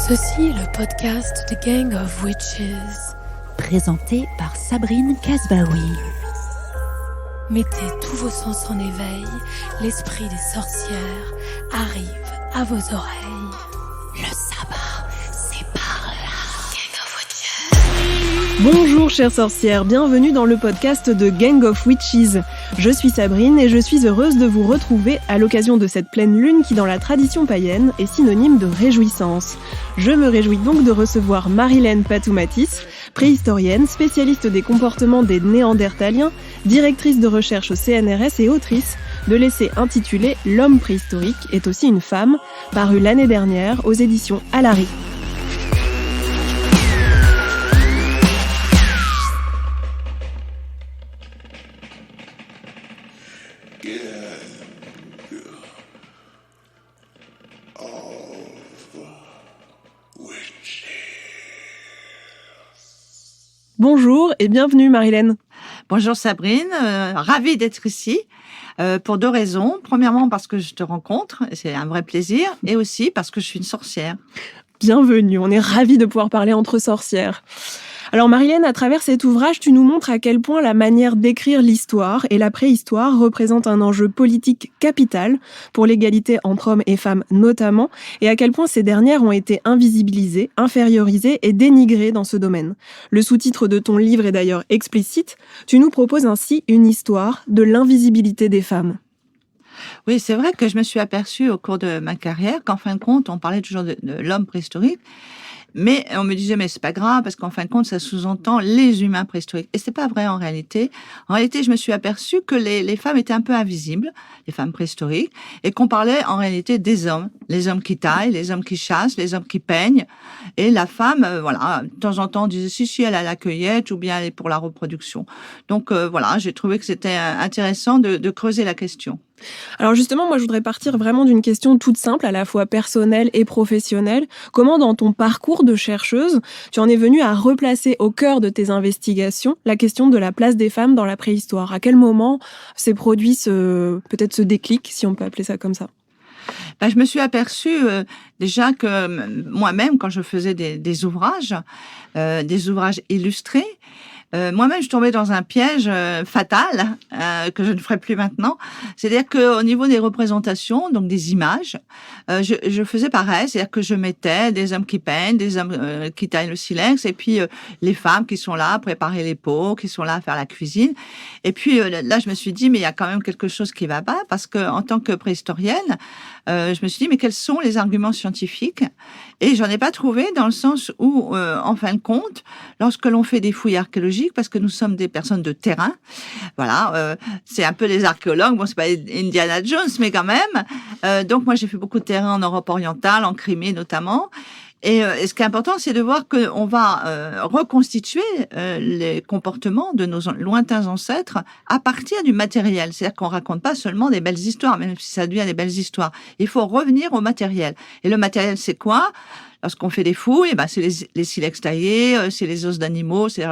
Ceci est le podcast de Gang of Witches. Présenté par Sabrine Kasbaoui. Mettez tous vos sens en éveil, l'esprit des sorcières arrive à vos oreilles. Le sabbat, c'est par là. Gang of Witches. Bonjour chères sorcières, bienvenue dans le podcast de Gang of Witches. Je suis Sabrine et je suis heureuse de vous retrouver à l'occasion de cette pleine lune qui dans la tradition païenne est synonyme de réjouissance. Je me réjouis donc de recevoir Marilène Patoumatis, préhistorienne, spécialiste des comportements des Néandertaliens, directrice de recherche au CNRS et autrice de l'essai intitulé « L'homme préhistorique est aussi une femme », paru l'année dernière aux éditions Alary. Bonjour et bienvenue Marilène. Bonjour Sabrine, ravie d'être ici pour deux raisons. Premièrement parce que je te rencontre, c'est un vrai plaisir, et aussi parce que je suis une sorcière. Bienvenue, on est ravis de pouvoir parler entre sorcières. Alors Marilène, à travers cet ouvrage, tu nous montres à quel point la manière d'écrire l'histoire et la préhistoire représente un enjeu politique capital pour l'égalité entre hommes et femmes notamment, et à quel point ces dernières ont été invisibilisées, infériorisées et dénigrées dans ce domaine. Le sous-titre de ton livre est d'ailleurs explicite. Tu nous proposes ainsi une histoire de l'invisibilité des femmes. Oui, c'est vrai que je me suis aperçue au cours de ma carrière qu'en fin de compte, on parlait toujours de l'homme préhistorique, mais on me disait, mais c'est pas grave, parce qu'en fin de compte, ça sous-entend les humains préhistoriques. Et c'est pas vrai en réalité. En réalité, je me suis aperçue que les femmes étaient un peu invisibles, les femmes préhistoriques, et qu'on parlait en réalité des hommes. Les hommes qui taillent, les hommes qui chassent, les hommes qui peignent. Et la femme, voilà, de temps en temps, on disait, si, elle a la cueillette, ou bien elle est pour la reproduction. Donc, voilà, j'ai trouvé que c'était intéressant de creuser la question. Alors justement, moi je voudrais partir vraiment d'une question toute simple, à la fois personnelle et professionnelle. Comment dans ton parcours de chercheuse, tu en es venue à replacer au cœur de tes investigations la question de la place des femmes dans la préhistoire? À quel moment s'est produit peut-être ce déclic, si on peut appeler ça comme ça? Je me suis aperçue déjà que moi-même, quand je faisais des ouvrages illustrés, moi-même, je tombais dans un piège fatal que je ne ferai plus maintenant. C'est-à-dire qu'au niveau des représentations, donc des images, je faisais pareil. C'est-à-dire que je mettais des hommes qui peignent, des hommes qui taillent le silex, et puis les femmes qui sont là à préparer les pots, qui sont là à faire la cuisine. Et puis là, je me suis dit, mais il y a quand même quelque chose qui va pas, parce que en tant que préhistorienne, je me suis dit, mais quels sont les arguments scientifiques? Et j'en ai pas trouvé, dans le sens où, en fin de compte, lorsque l'on fait des fouilles archéologiques, parce que nous sommes des personnes de terrain, voilà, c'est un peu les archéologues, bon, c'est pas Indiana Jones, mais quand même. Donc moi, j'ai fait beaucoup de terrain en Europe orientale, en Crimée notamment. Et ce qui est important, c'est de voir qu'on va reconstituer les comportements de nos lointains ancêtres à partir du matériel. C'est-à-dire qu'on raconte pas seulement des belles histoires, même si ça devient des belles histoires. Il faut revenir au matériel. Et le matériel, c'est quoi? Lorsqu'on fait des fouilles, c'est les silex taillés, c'est les os d'animaux, c'est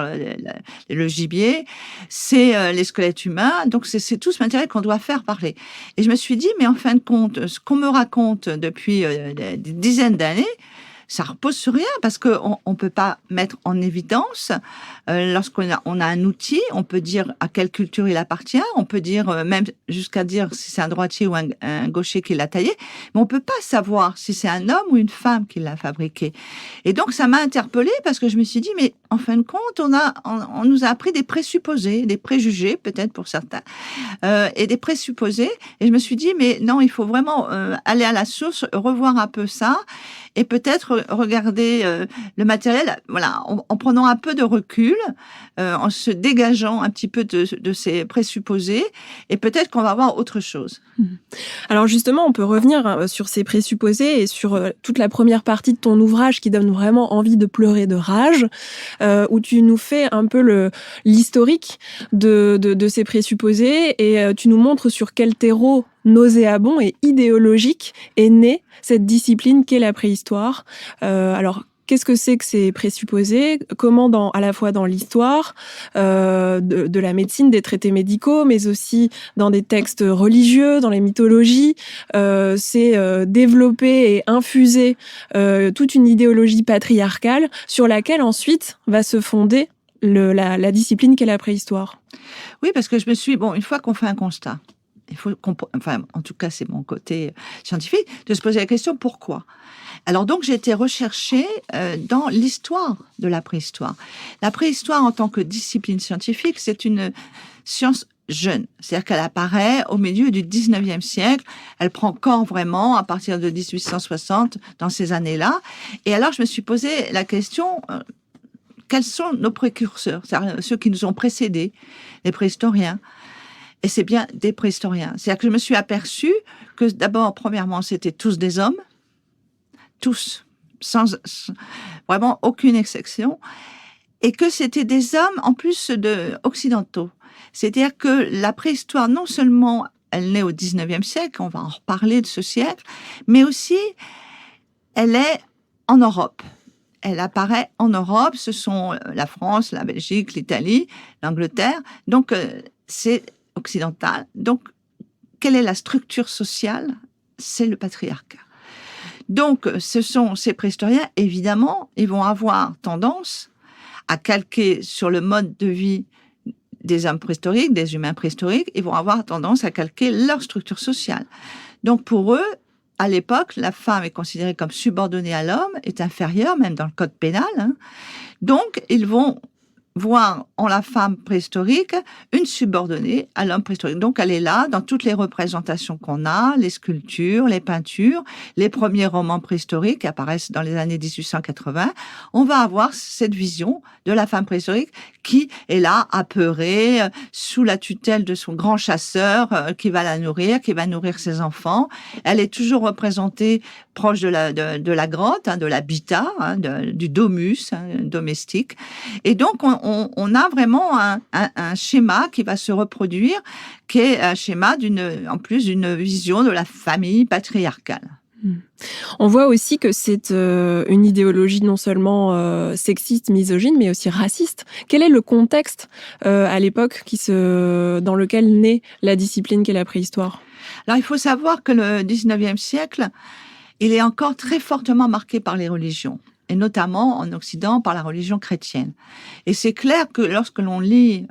le gibier, c'est les squelettes humains. Donc c'est tout ce matériel qu'on doit faire parler. Et je me suis dit, mais en fin de compte, ce qu'on me raconte depuis des dizaines d'années, ça repose sur rien, parce qu'on peut pas mettre en évidence, lorsqu'on a un outil, on peut dire à quelle culture il appartient, on peut dire, même jusqu'à dire si c'est un droitier ou un gaucher qui l'a taillé, mais on peut pas savoir si c'est un homme ou une femme qui l'a fabriqué. Et donc, ça m'a interpellée, parce que je me suis dit, mais en fin de compte, on nous a appris des présupposés, des préjugés, peut-être pour certains, et des présupposés. Et je me suis dit, mais non, il faut vraiment aller à la source, revoir un peu ça, et peut-être regarder le matériel, voilà, en prenant un peu de recul, en se dégageant un petit peu de ces présupposés, et peut-être qu'on va voir autre chose. Alors justement, on peut revenir sur ces présupposés et sur toute la première partie de ton ouvrage qui donne vraiment envie de pleurer de rage, où tu nous fais un peu l'historique de ces présupposés, et tu nous montres sur quel terreau nauséabond et idéologique est née cette discipline qu'est la préhistoire. Alors, Qu'est-ce que c'est que ces présupposés? Comment, à la fois dans l'histoire de la médecine, des traités médicaux, mais aussi dans des textes religieux, dans les mythologies, c'est développer et infuser toute une idéologie patriarcale sur laquelle ensuite va se fonder la discipline qu'est la préhistoire. Oui, parce que je me suis... Bon, une fois qu'on fait un constat, il faut enfin, en tout cas, c'est mon côté scientifique, de se poser la question pourquoi. Alors donc, j'ai été rechercher dans l'histoire de la préhistoire. La préhistoire, en tant que discipline scientifique, c'est une science jeune. C'est-à-dire qu'elle apparaît au milieu du 19e siècle. Elle prend corps vraiment à partir de 1860, dans ces années-là. Et alors, je me suis posé la question... quels sont nos précurseurs, c'est-à-dire ceux qui nous ont précédés, les préhistoriens. Et c'est bien des préhistoriens. C'est-à-dire que je me suis aperçue que d'abord, premièrement, c'était tous des hommes, tous, sans vraiment aucune exception, et que c'était des hommes en plus occidentaux. C'est-à-dire que la préhistoire, non seulement elle naît au 19e siècle, on va en reparler de ce siècle, mais aussi elle est en Europe. Elle apparaît en Europe, ce sont la France, la Belgique, l'Italie, l'Angleterre, donc c'est occidental. Donc, quelle est la structure sociale? C'est le patriarcat. Donc, ce sont ces préhistoriens, évidemment, ils vont avoir tendance à calquer sur le mode de vie des hommes préhistoriques, des humains préhistoriques, ils vont avoir tendance à calquer leur structure sociale. Donc, pour eux, à l'époque, la femme est considérée comme subordonnée à l'homme, est inférieure, même dans le code pénal. Donc, ils vont voir en la femme préhistorique une subordonnée à l'homme préhistorique. Donc, elle est là dans toutes les représentations qu'on a, les sculptures, les peintures, les premiers romans préhistoriques qui apparaissent dans les années 1880. On va avoir cette vision de la femme préhistorique qui est là, apeurée, sous la tutelle de son grand chasseur qui va la nourrir, qui va nourrir ses enfants. Elle est toujours représentée proche de la grotte, de l'habitat, du domus domestique. Et donc, on a vraiment un schéma qui va se reproduire, qui est un schéma en plus d'une vision de la famille patriarcale. On voit aussi que c'est une idéologie non seulement sexiste, misogyne, mais aussi raciste. Quel est le contexte à l'époque dans lequel naît la discipline qu'est la préhistoire? Alors, il faut savoir que le 19e siècle, il est encore très fortement marqué par les religions, et notamment en Occident par la religion chrétienne. Et c'est clair que lorsque l'on lit,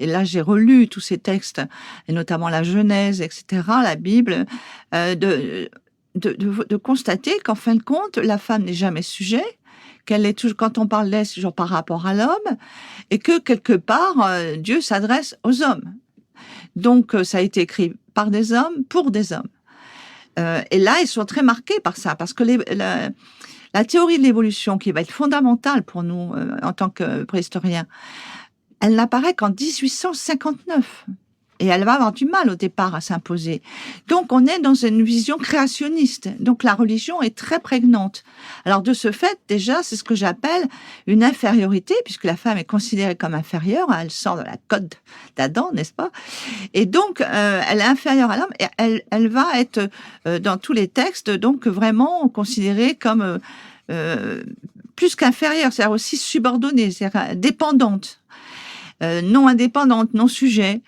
et là j'ai relu tous ces textes, et notamment la Genèse, etc., la Bible, de constater qu'en fin de compte, la femme n'est jamais sujet, qu'elle est toujours, quand on parle d'elle, c'est toujours par rapport à l'homme, et que quelque part, Dieu s'adresse aux hommes. Donc, ça a été écrit par des hommes, pour des hommes. Et là, ils sont très marqués par ça, parce que la théorie de l'évolution, qui va être fondamentale pour nous en tant que préhistoriens, elle n'apparaît qu'en 1859. Et elle va avoir du mal au départ à s'imposer. Donc, on est dans une vision créationniste. Donc, la religion est très prégnante. Alors, de ce fait, déjà, c'est ce que j'appelle une infériorité, puisque la femme est considérée comme inférieure. Elle sort de la cote d'Adam, n'est-ce pas? Et donc, elle est inférieure à l'homme. Et elle va être, dans tous les textes, donc vraiment considérée comme plus qu'inférieure, c'est-à-dire aussi subordonnée, c'est-à-dire dépendante, non indépendante, non sujet.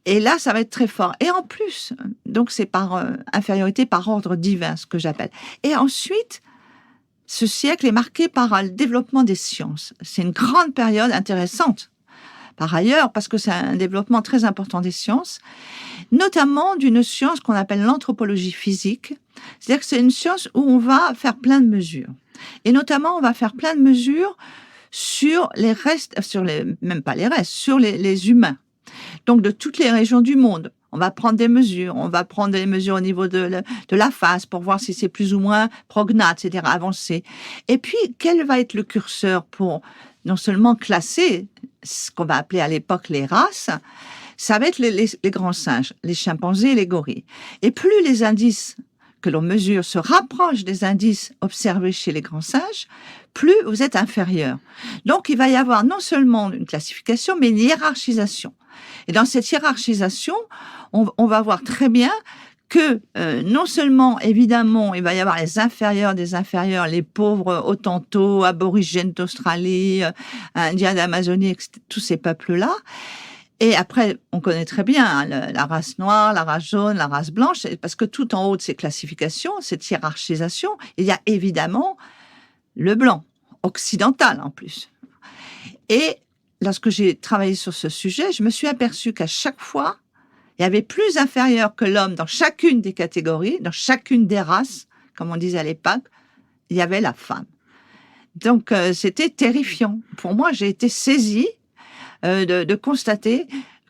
Et là, ça va être très fort. Et en plus, donc c'est par infériorité, par ordre divin, ce que j'appelle. Et ensuite, ce siècle est marqué par le développement des sciences. C'est une grande période intéressante, par ailleurs, parce que c'est un développement très important des sciences, notamment d'une science qu'on appelle l'anthropologie physique. C'est-à-dire que c'est une science où on va faire plein de mesures. Et notamment, on va faire plein de mesures sur les restes, même pas les restes, sur les humains. Donc, de toutes les régions du monde, on va prendre des mesures. On va prendre des mesures au niveau de la face pour voir si c'est plus ou moins prognate, c'est-à-dire avancé. Et puis, quel va être le curseur pour non seulement classer ce qu'on va appeler à l'époque les races, ça va être les grands singes, les chimpanzés et les gorilles. Et plus les indices que l'on mesure se rapprochent des indices observés chez les grands singes, plus vous êtes inférieur. Donc, il va y avoir non seulement une classification, mais une hiérarchisation. Et dans cette hiérarchisation, on va voir très bien que non seulement, évidemment, il va y avoir les inférieurs des inférieurs, les pauvres Hottentots, aborigènes d'Australie, Indiens d'Amazonie, etc., tous ces peuples-là. Et après, on connaît très bien la race noire, la race jaune, la race blanche, parce que tout en haut de ces classifications, cette hiérarchisation, il y a évidemment le blanc, occidental en plus. Et lorsque j'ai travaillé sur ce sujet, je me suis aperçue qu'à chaque fois, il y avait plus inférieur que l'homme dans chacune des catégories, dans chacune des races, comme on disait à l'époque, il y avait la femme. Donc, c'était terrifiant. Pour moi, j'ai été saisie de constater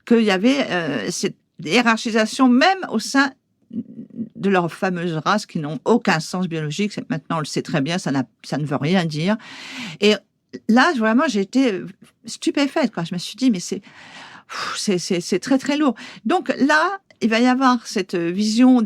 qu'il y avait cette hiérarchisation même au sein de leurs fameuses races qui n'ont aucun sens biologique. Maintenant, on le sait très bien, ça ne veut rien dire. Et là, vraiment, j'ai été stupéfaite, quoi. Je me suis dit, mais c'est très, très lourd. Donc là, il va y avoir cette vision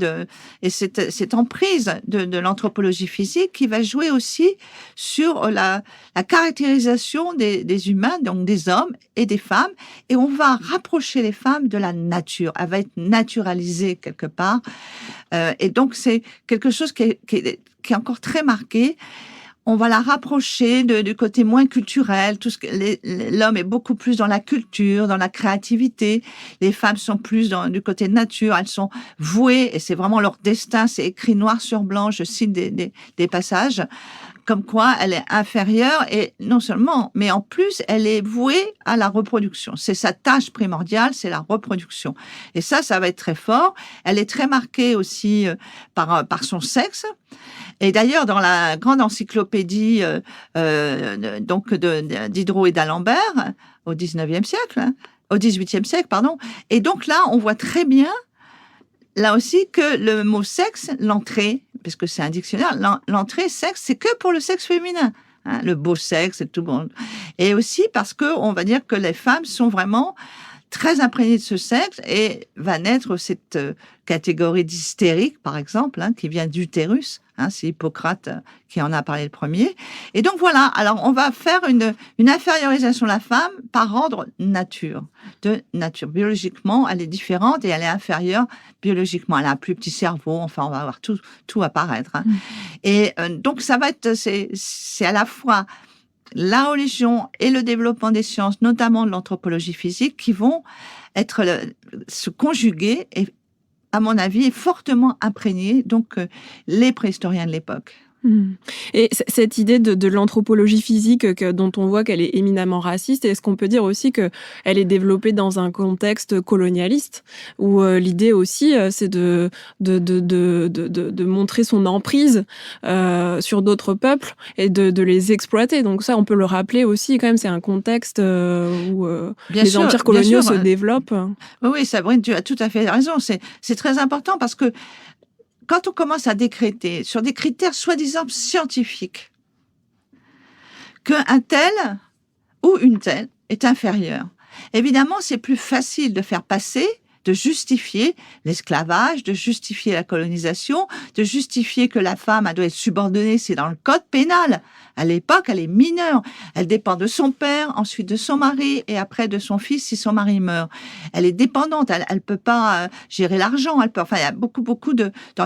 et cette emprise de l'anthropologie physique qui va jouer aussi sur la caractérisation des humains, donc des hommes et des femmes. Et on va rapprocher les femmes de la nature. Elle va être naturalisée quelque part. Et donc, c'est quelque chose qui est encore très marqué. On va la rapprocher du côté moins culturel. L'homme est beaucoup plus dans la culture, dans la créativité. Les femmes sont plus du côté nature. Elles sont vouées, et c'est vraiment leur destin. C'est écrit noir sur blanc. Je cite des passages comme quoi elle est inférieure, et non seulement, mais en plus, elle est vouée à la reproduction. C'est sa tâche primordiale, c'est la reproduction. Et ça va être très fort. Elle est très marquée aussi par son sexe. Et d'ailleurs, dans la grande encyclopédie donc Diderot et d'Alembert au 19e siècle, au 18e siècle, pardon. Et donc là, on voit très bien, là aussi, que le mot sexe, l'entrée, parce que c'est un dictionnaire, l'entrée sexe, c'est que pour le sexe féminin. Hein, le beau sexe et tout bon. Et aussi parce que on va dire que les femmes sont vraiment très imprégnées de ce sexe, et va naître cette catégorie d'hystérique, par exemple, hein, qui vient d'utérus. Hein, c'est Hippocrate qui en a parlé le premier. Et donc voilà, alors on va faire une infériorisation de la femme par ordre nature. De nature. Biologiquement, elle est différente et elle est inférieure biologiquement. Elle a un plus petit cerveau, enfin on va avoir tout apparaître. Hein. Et donc ça va être, c'est à la fois la religion et le développement des sciences, notamment de l'anthropologie physique, qui vont se conjuguer et, à mon avis, fortement imprégner donc les préhistoriens de l'époque. Et cette idée de l'anthropologie physique dont on voit qu'elle est éminemment raciste, est-ce qu'on peut dire aussi qu'elle est développée dans un contexte colonialiste, où l'idée aussi c'est de montrer son emprise sur d'autres peuples et de les exploiter. Donc ça, on peut le rappeler aussi, quand même, c'est un contexte où les empires coloniaux se développent. Oui, Sabrine, tu as tout à fait raison. C'est très important parce que quand on commence à décréter sur des critères soi-disant scientifiques qu'un tel ou une telle est inférieur, évidemment, c'est plus facile de faire passer, de justifier l'esclavage, de justifier la colonisation, de justifier que la femme elle doit être subordonnée, c'est dans le code pénal. À l'époque, elle est mineure. Elle dépend de son père, ensuite de son mari et après de son fils si son mari meurt. Elle est dépendante. Elle peut pas gérer l'argent. Enfin, il y a beaucoup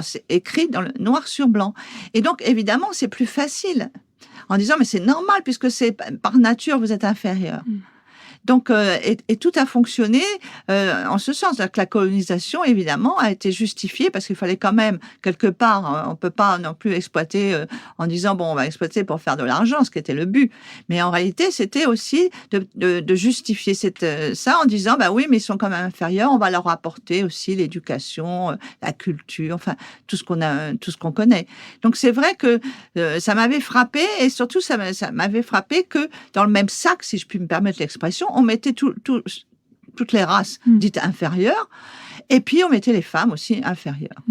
c'est écrit dans le noir sur blanc. Et donc, évidemment, c'est plus facile en disant mais c'est normal puisque c'est par nature vous êtes inférieur. Donc, et tout a fonctionné en ce sens. Que la colonisation, évidemment, a été justifiée parce qu'il fallait quand même, quelque part, on peut pas non plus exploiter en disant, bon, on va exploiter pour faire de l'argent, ce qui était le but. Mais en réalité, c'était aussi de justifier ça en disant, bah oui, mais ils sont quand même inférieurs, on va leur apporter aussi l'éducation, la culture, enfin, tout ce qu'on connaît. Donc, c'est vrai que ça m'avait frappé, et surtout, ça m'avait frappé que dans le même sac, si je puis me permettre l'expression, on mettait toutes les races dites inférieures, et puis on mettait les femmes aussi inférieures.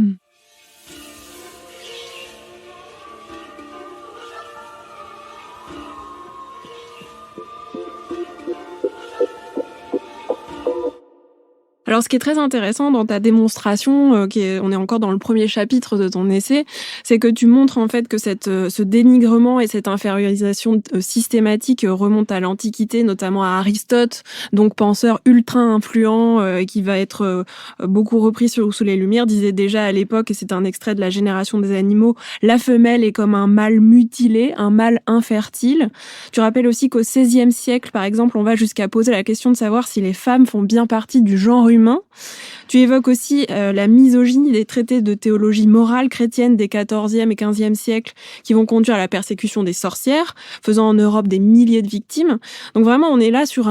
Alors, ce qui est très intéressant dans ta démonstration, on est encore dans le premier chapitre de ton essai, c'est que tu montres en fait que ce dénigrement et cette infériorisation systématique remonte à l'Antiquité, notamment à Aristote, donc penseur ultra influent, qui va être beaucoup repris sous les Lumières, disait déjà à l'époque, et c'est un extrait de La Génération des animaux, la femelle est comme un mâle mutilé, un mâle infertile. Tu rappelles aussi qu'au XVIe siècle, par exemple, on va jusqu'à poser la question de savoir si les femmes font bien partie du genre humain. Tu évoques aussi la misogynie des traités de théologie morale chrétienne des XIVe et XVe siècles qui vont conduire à la persécution des sorcières, faisant en Europe des milliers de victimes. Donc vraiment, on est là sur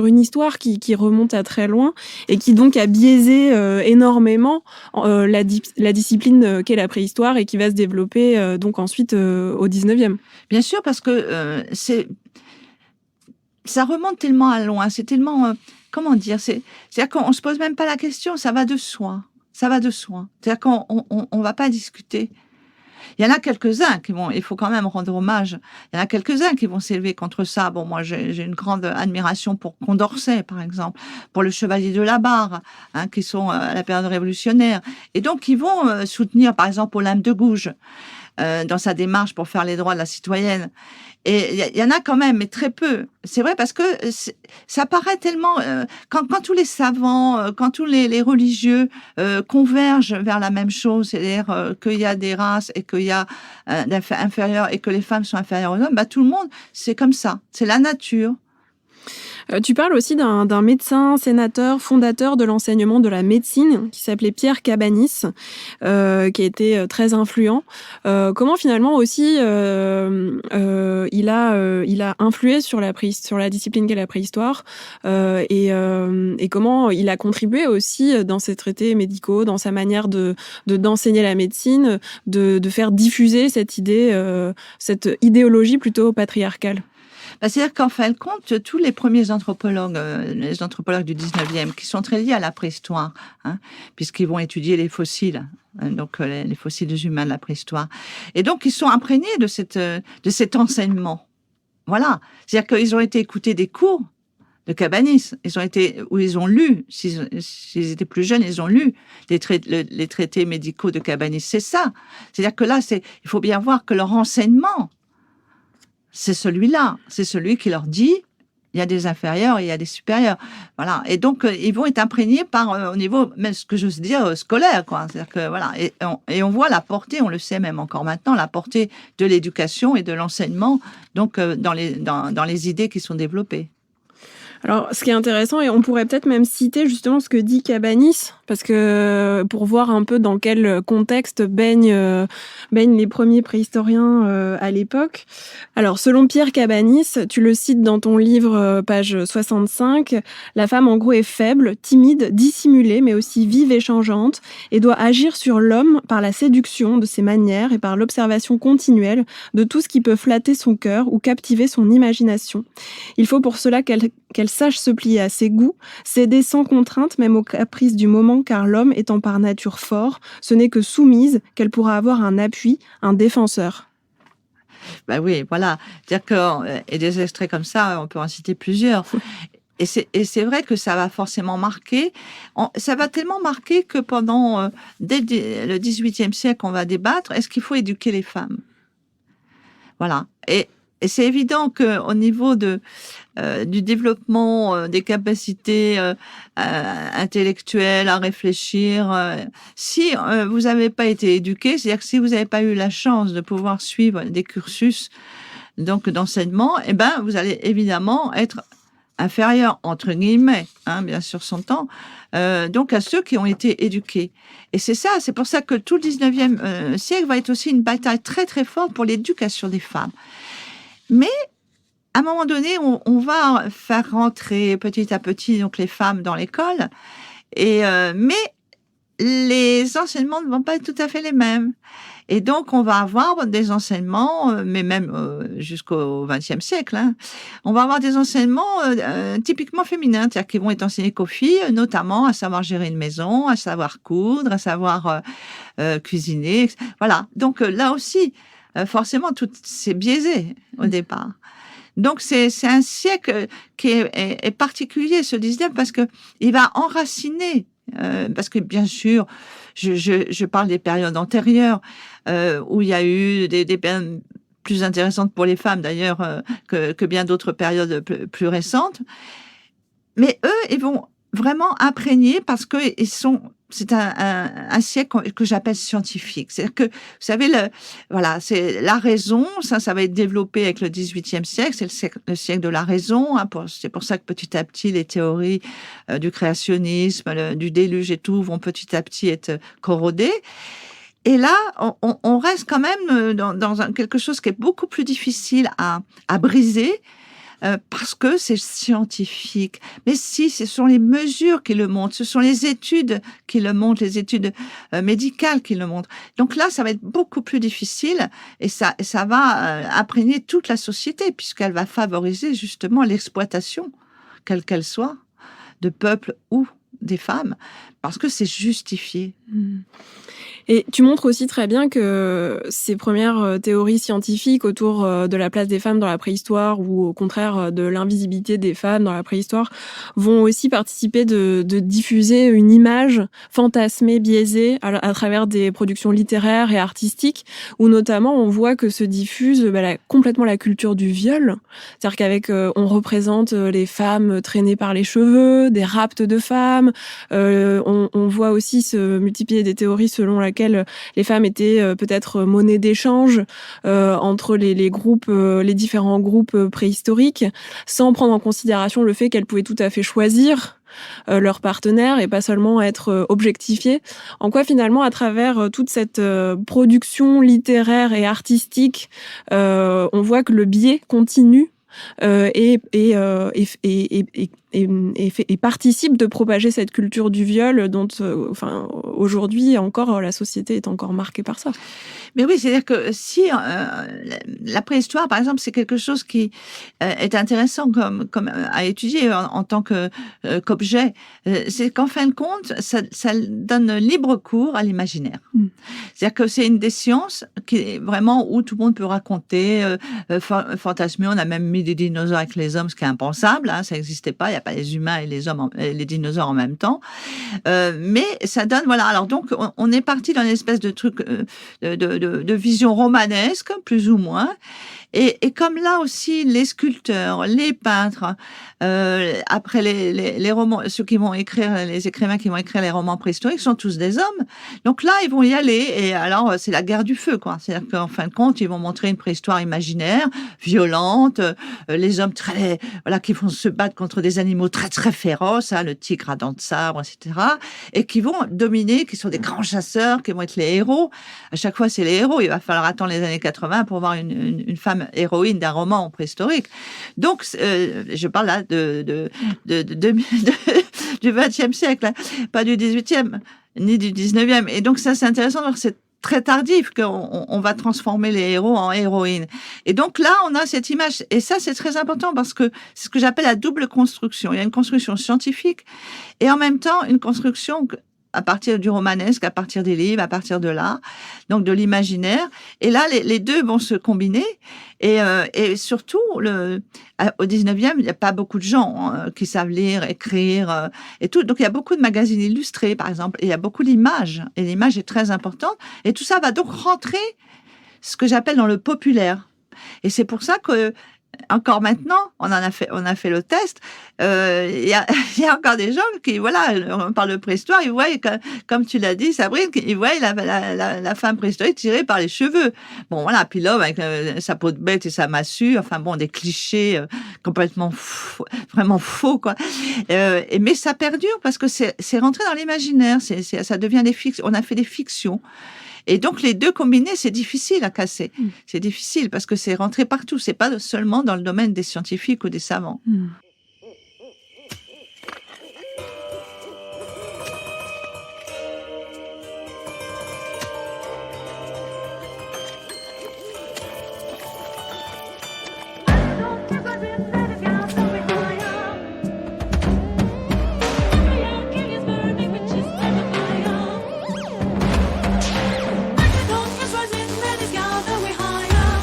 une histoire qui remonte à très loin et qui donc a biaisé énormément la discipline qu'est la préhistoire et qui va se développer donc ensuite au XIXe. Bien sûr, parce que ça remonte tellement à loin, c'est tellement... comment dire, c'est-à-dire qu'on se pose même pas la question, ça va de soi. Ça va de soi. C'est-à-dire qu'on va pas discuter. Il y en a quelques-uns il faut quand même rendre hommage. Il y en a quelques-uns qui vont s'élever contre ça. Bon, moi, j'ai une grande admiration pour Condorcet, par exemple, pour le Chevalier de la Barre, qui sont à la période révolutionnaire. Et donc, ils vont soutenir, par exemple, Olympe de Gouges, dans sa démarche pour faire les droits de la citoyenne. Et il y en a quand même, mais très peu. C'est vrai parce que ça paraît tellement... quand tous les savants, quand tous les religieux convergent vers la même chose, c'est-à-dire qu'il y a des races et qu'il y a inférieurs et que les femmes sont inférieures aux hommes, tout le monde, c'est comme ça. C'est la nature. Tu parles aussi d'un médecin, sénateur, fondateur de l'enseignement de la médecine, qui s'appelait Pierre Cabanis, qui a été très influent. Comment finalement aussi il a influé sur la discipline qu'est la préhistoire, et comment il a contribué aussi dans ses traités médicaux, dans sa manière d'enseigner la médecine, de faire diffuser cette idéologie plutôt patriarcale. C'est-à-dire qu'en fin de compte, tous les premiers anthropologues, les anthropologues du 19e, qui sont très liés à la préhistoire, puisqu'ils vont étudier les fossiles, donc les fossiles humains de la préhistoire. Et donc, ils sont imprégnés de cet enseignement. Voilà. C'est-à-dire qu'ils ont été écoutés des cours de Cabanis. Ils ont lu, s'ils étaient plus jeunes, ils ont lu les traités médicaux de Cabanis. C'est ça. C'est-à-dire que là, il faut bien voir que leur enseignement, c'est celui-là. C'est celui qui leur dit, il y a des inférieurs et il y a des supérieurs. Voilà. Et donc, ils vont être imprégnés au niveau, même ce que j'ose dire, scolaire, quoi. C'est-à-dire que, voilà. Et on voit la portée, on le sait même encore maintenant, la portée de l'éducation et de l'enseignement, donc, dans les idées qui sont développées. Alors, ce qui est intéressant, et on pourrait peut-être même citer justement ce que dit Cabanis, parce que pour voir un peu dans quel contexte baignent les premiers préhistoriens à l'époque. Alors, selon Pierre Cabanis, tu le cites dans ton livre, page 65, la femme en gros est faible, timide, dissimulée, mais aussi vive et changeante, et doit agir sur l'homme par la séduction de ses manières et par l'observation continuelle de tout ce qui peut flatter son cœur ou captiver son imagination. Il faut pour cela qu'elle sache se plier à ses goûts, céder sans contrainte même aux caprices du moment, car l'homme étant par nature fort, ce n'est que soumise qu'elle pourra avoir un appui, un défenseur. Oui, voilà. Et des extraits comme ça, on peut en citer plusieurs. Et c'est vrai que ça va forcément marquer. Ça va tellement marquer que dès le XVIIIe siècle, on va débattre, est-ce qu'il faut éduquer les femmes ? Voilà. Et c'est évident qu'au niveau du développement des capacités intellectuelles à réfléchir, si vous n'avez pas été éduqué, c'est-à-dire que si vous n'avez pas eu la chance de pouvoir suivre des cursus donc d'enseignement, vous allez évidemment être inférieur, entre guillemets, bien sûr s'entend, donc à ceux qui ont été éduqués. Et c'est pour ça que tout le 19e siècle va être aussi une bataille très très forte pour l'éducation des femmes. Mais à un moment donné, on va faire rentrer petit à petit donc les femmes dans l'école, mais les enseignements ne vont pas être tout à fait les mêmes. Et donc, on va avoir des enseignements, mais même jusqu'au XXe siècle, on va avoir des enseignements typiquement féminins, c'est-à-dire qui vont être enseignés qu'aux filles, notamment à savoir gérer une maison, à savoir coudre, à savoir cuisiner, voilà. Donc là aussi, forcément, tout c'est biaisé au départ. Donc c'est un siècle qui est particulier, ce 19, parce que il va enraciner, parce que bien sûr, je parle des périodes antérieures où il y a eu des périodes plus intéressantes pour les femmes d'ailleurs que bien d'autres périodes plus récentes. Mais eux, ils vont vraiment imprégner parce que c'est un siècle que j'appelle scientifique. C'est-à-dire que, vous savez, c'est la raison, ça va être développé avec le XVIIIe siècle, c'est le siècle de la raison. C'est pour ça que petit à petit, les théories du créationnisme, du déluge et tout vont petit à petit être corrodées. Et là, on reste quand même dans quelque chose qui est beaucoup plus difficile à briser, parce que c'est scientifique. Mais si, ce sont les mesures qui le montrent, ce sont les études qui le montrent, les études médicales qui le montrent. Donc là, ça va être beaucoup plus difficile et ça va imprégner toute la société puisqu'elle va favoriser justement l'exploitation, quelle qu'elle soit, de peuples ou des femmes, parce que c'est justifié. Et tu montres aussi très bien que ces premières théories scientifiques autour de la place des femmes dans la préhistoire ou au contraire de l'invisibilité des femmes dans la préhistoire vont aussi participer de diffuser une image fantasmée, biaisée à travers des productions littéraires et artistiques où notamment on voit que se diffuse complètement la culture du viol. C'est-à-dire qu'avec on représente les femmes traînées par les cheveux, des rapts de femmes. On voit aussi se multiplier des théories selon laquelle les femmes étaient peut-être monnaie d'échange entre les groupes, les différents groupes préhistoriques, sans prendre en considération le fait qu'elles pouvaient tout à fait choisir leur partenaire et pas seulement être objectifiées. En quoi finalement, à travers toute cette production littéraire et artistique, on voit que le biais continue et participe de propager cette culture du viol dont, aujourd'hui encore, la société est encore marquée par ça. Mais oui, c'est-à-dire que si la préhistoire, par exemple, c'est quelque chose qui est intéressant comme à étudier en tant qu'objet, c'est qu'en fin de compte, ça donne libre cours à l'imaginaire. C'est-à-dire que c'est une des sciences qui est vraiment où tout le monde peut raconter, fantasmer. On a même mis des dinosaures avec les hommes, ce qui est impensable, ça n'existait pas. Il n'y a pas les humains et les hommes, les dinosaures en même temps. Mais ça donne, voilà. Alors donc, on est parti dans une espèce de truc de vision romanesque, plus ou moins. Et comme là aussi, les sculpteurs, les peintres, après les romans, les écrivains qui vont écrire les romans préhistoriques sont tous des hommes. Donc là, ils vont y aller. Et alors, c'est la guerre du feu, quoi. C'est-à-dire qu'en fin de compte, ils vont montrer une préhistoire imaginaire, violente, les hommes qui vont se battre contre des animaux très, très féroces, le tigre à dents de sabre, etc. Et qui vont dominer, qui sont des grands chasseurs, qui vont être les héros. À chaque fois, c'est les héros. Il va falloir attendre les années 80 pour voir une femme héroïne d'un roman préhistorique. Donc, je parle là du XXe siècle, pas du XVIIIe ni du XIXe. Et donc ça, c'est intéressant de voir que c'est très tardif qu'on va transformer les héros en héroïnes. Et donc là, on a cette image. Et ça, c'est très important parce que c'est ce que j'appelle la double construction. Il y a une construction scientifique et en même temps une construction à partir du romanesque, à partir des livres, à partir de l'art, donc de l'imaginaire. Et là, les deux vont se combiner. Et surtout, au 19e, il n'y a pas beaucoup de gens qui savent lire, écrire et tout. Donc, il y a beaucoup de magazines illustrés, par exemple. Et il y a beaucoup d'images. Et l'image est très importante. Et tout ça va donc rentrer, ce que j'appelle dans le populaire. Et c'est pour ça que encore maintenant, on a fait le test. Il y a encore des gens qui, voilà, on parle de préhistoire, ils voient, comme tu l'as dit, Sabrine, ils voient la femme préhistorique tirée par les cheveux. Bon, voilà, puis l'homme avec sa peau de bête et sa massue, enfin bon, des clichés complètement faux, vraiment faux, quoi. Mais ça perdure parce que c'est rentré dans l'imaginaire. Ça devient des fictions. On a fait des fictions. Et donc, les deux combinés, c'est difficile à casser. C'est difficile parce que c'est rentré partout. C'est pas seulement dans le domaine des scientifiques ou des savants.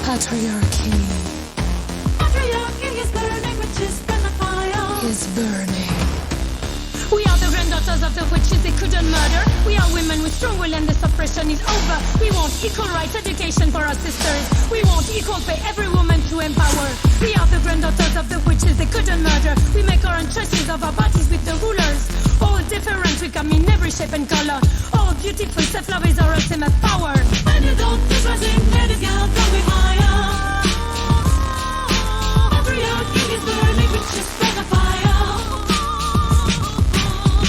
Patriarchy. equal rights, education for our sisters. We want equal pay, every woman to empower. We are the granddaughters of the witches they couldn't murder. We make our own choices of our bodies with the rulers. All different, we come in every shape and color. All beautiful, self-love is our ultimate power. When you don't is rising, ladies girl, going higher. Patriarchy is burning, witches spread the fire.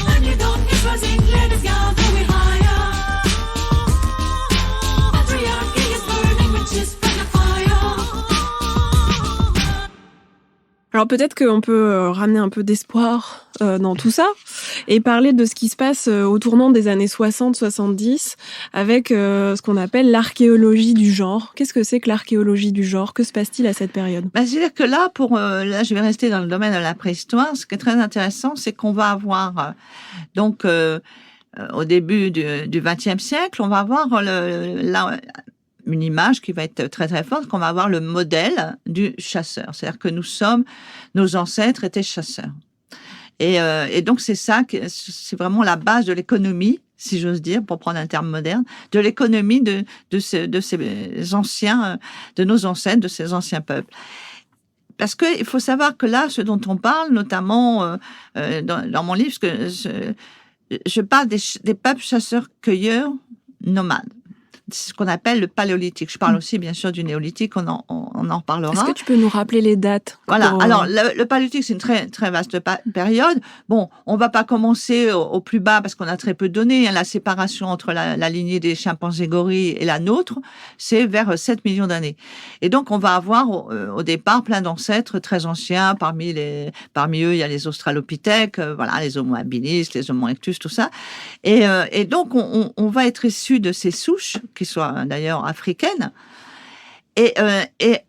When you don't is rising, ladies girl, going higher. Patriarchy is burning, witches spread the fire. Alors peut-être qu'on peut ramener un peu d'espoir dans tout ça et parler de ce qui se passe au tournant des années 60-70 avec ce qu'on appelle l'archéologie du genre. Qu'est-ce que c'est que l'archéologie du genre? Que se passe-t-il à cette période? C'est-à-dire que là, là, je vais rester dans le domaine de la préhistoire. Ce qui est très intéressant, c'est qu'on va avoir au début du XXe siècle, on va avoir une image qui va être très très forte, qu'on va avoir le modèle du chasseur. C'est-à-dire que nos ancêtres étaient chasseurs. Et donc c'est ça, c'est vraiment la base de l'économie, si j'ose dire, pour prendre un terme moderne, de l'économie de ces anciens, de nos ancêtres, de ces anciens peuples. Parce que il faut savoir que là, ce dont on parle, notamment dans mon livre, je parle des peuples chasseurs-cueilleurs nomades. C'est ce qu'on appelle le paléolithique. Je parle aussi, bien sûr, du néolithique, on en reparlera. Est-ce que tu peux nous rappeler les dates? Voilà. Alors, le paléolithique, c'est une très, très vaste période. Bon, on va pas commencer au plus bas parce qu'on a très peu de données. La séparation entre la lignée des chimpanzés gorilles et la nôtre, c'est vers 7 millions d'années. Et donc, on va avoir au départ plein d'ancêtres très anciens. Parmi eux, il y a les australopithèques, les Homo habilis, les Homo erectus, tout ça. Et donc, on va être issus de ces souches, qui soient d'ailleurs africaines. Et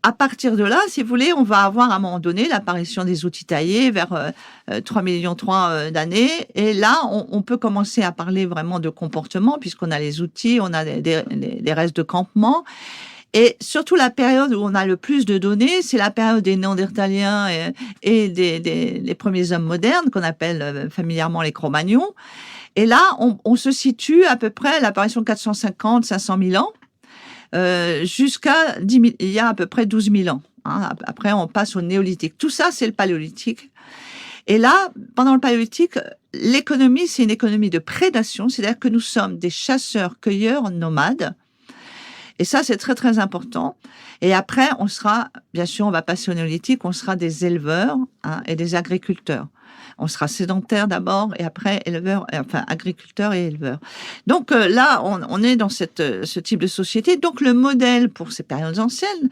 à partir de là, si vous voulez, on va avoir à un moment donné l'apparition des outils taillés vers 3 millions d'années. Et là, on peut commencer à parler vraiment de comportement, puisqu'on a les outils, on a des restes de campement. Et surtout, la période où on a le plus de données, c'est la période des Néandertaliens et des premiers hommes modernes, qu'on appelle familièrement les Cro-Magnons. Et là, on se situe à peu près à l'apparition de 450-500 000 ans, jusqu'à 10 000, il y a à peu près 12 000 ans. Hein. Après, on passe au néolithique. Tout ça, c'est le paléolithique. Et là, pendant le paléolithique, l'économie, c'est une économie de prédation, c'est-à-dire que nous sommes des chasseurs-cueilleurs nomades. Et ça, c'est très, très important. Et après, on va passer au néolithique, on sera des éleveurs et des agriculteurs. On sera sédentaire d'abord et après agriculteurs et éleveurs. Donc là, on est dans ce type de société. Donc le modèle pour ces périodes anciennes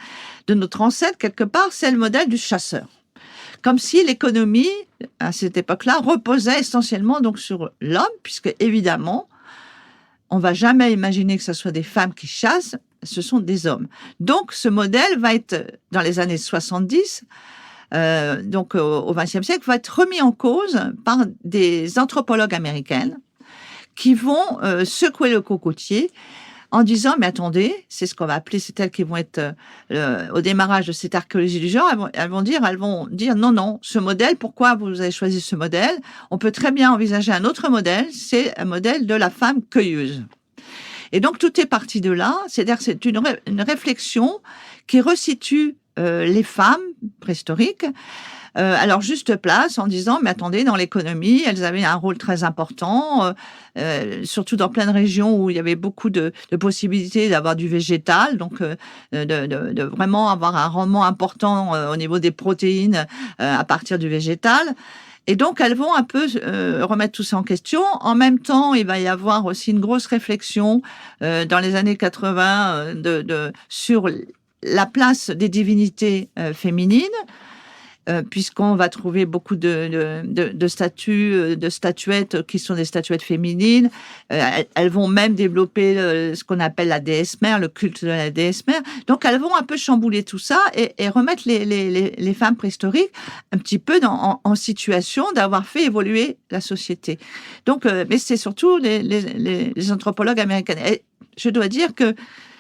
de notre ancêtre, quelque part, c'est le modèle du chasseur. Comme si l'économie, à cette époque-là, reposait essentiellement donc sur l'homme, puisque évidemment, on va jamais imaginer que ce soit des femmes qui chassent, ce sont des hommes. Donc ce modèle va être, dans les années 70, donc au XXe siècle, va être remis en cause par des anthropologues américaines qui vont secouer le cocotier en disant, mais attendez, c'est ce qu'on va appeler, c'est elles qui vont être au démarrage de cette archéologie du genre, elles vont dire non, ce modèle, pourquoi vous avez choisi ce modèle? On peut très bien envisager un autre modèle, c'est un modèle de la femme cueilleuse. Et donc tout est parti de là, c'est-à-dire c'est une réflexion qui resitue les femmes préhistoriques à leur juste place en disant, mais attendez, dans l'économie, elles avaient un rôle très important, surtout dans plein de régions où il y avait beaucoup de possibilités d'avoir du végétal, donc de vraiment avoir un rendement important au niveau des protéines à partir du végétal. Et donc, elles vont un peu remettre tout ça en question. En même temps, il va y avoir aussi une grosse réflexion dans les années 80 sur la place des divinités féminines, puisqu'on va trouver beaucoup de statuettes qui sont des statuettes féminines. Elles vont même développer ce qu'on appelle la déesse mère, le culte de la déesse mère. Donc, elles vont un peu chambouler tout ça et remettre les femmes préhistoriques un petit peu en situation d'avoir fait évoluer la société. Donc, mais c'est surtout les anthropologues américains. Et je dois dire que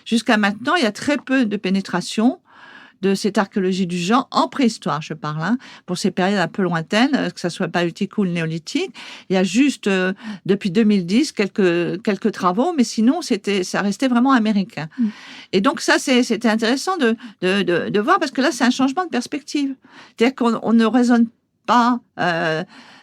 jusqu'à maintenant, il y a très peu de pénétration de cette archéologie du genre en préhistoire, je parle, hein, pour ces périodes un peu lointaines, que ça soit paléolithique ou le néolithique. Il y a juste, depuis 2010, quelques travaux, mais sinon, ça restait vraiment américain. Et donc, ça, c'était intéressant de voir, parce que là, c'est un changement de perspective. C'est-à-dire qu'on ne raisonne pas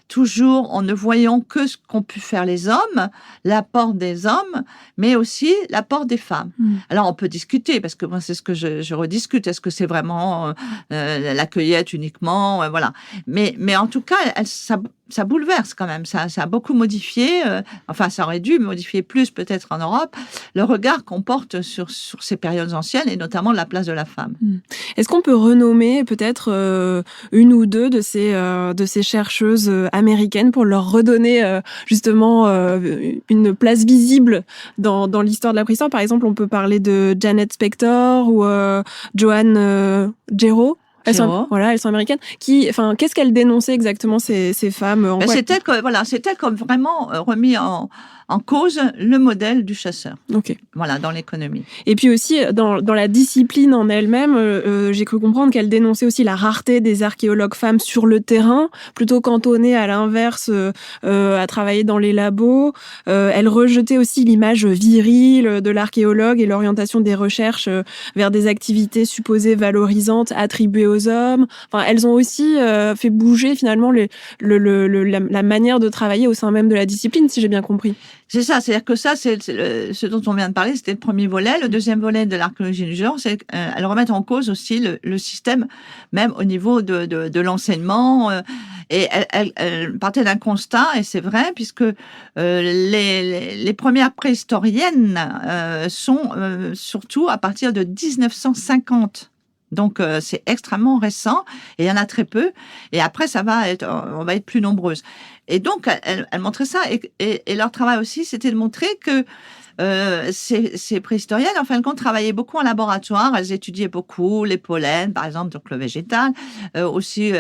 toujours en ne voyant que ce qu'ont pu faire les hommes, l'apport des hommes, mais aussi l'apport des femmes. Alors, on peut discuter, parce que moi, c'est ce que je rediscute. Est-ce que c'est vraiment la cueillette uniquement, voilà. Mais en tout cas, ça bouleverse quand même. Ça a beaucoup modifié, enfin, ça aurait dû modifier plus peut-être en Europe, le regard qu'on porte sur ces périodes anciennes, et notamment la place de la femme. Est-ce qu'on peut renommer peut-être une ou deux de ces chercheuses américaines pour leur redonner justement une place visible dans l'histoire de la préhistoire? Par exemple, on peut parler de Janet Spector ou Joanne Gero. Elles sont américaines. Qu'est-ce qu'elles dénonçaient exactement, ces femmes? C'était comme vraiment remis en cause le modèle du chasseur. Okay. Voilà, dans l'économie. Et puis aussi, dans la discipline en elle-même, j'ai cru comprendre qu'elle dénonçait aussi la rareté des archéologues femmes sur le terrain, plutôt cantonnées à l'inverse à travailler dans les labos. Elle rejetait aussi l'image virile de l'archéologue et l'orientation des recherches vers des activités supposées valorisantes attribuées aux hommes. Enfin, elles ont aussi fait bouger finalement la manière de travailler au sein même de la discipline, si j'ai bien compris. C'est ça, c'est-à-dire que ça, c'est ce dont on vient de parler, c'était le premier volet. Le deuxième volet de l'archéologie du genre, c'est qu'elle remet en cause aussi le système, même au niveau de l'enseignement. Et elle partait d'un constat, et c'est vrai, puisque les premières préhistoriennes sont surtout à partir de 1950. Donc, c'est extrêmement récent, et il y en a très peu. Et après, on va être plus nombreuses. Et donc, elle montrait ça. Et leur travail aussi, c'était de montrer que ces préhistoriennes, en fin de compte, travaillaient beaucoup en laboratoire. Elles étudiaient beaucoup les pollens, par exemple, donc le végétal. Aussi,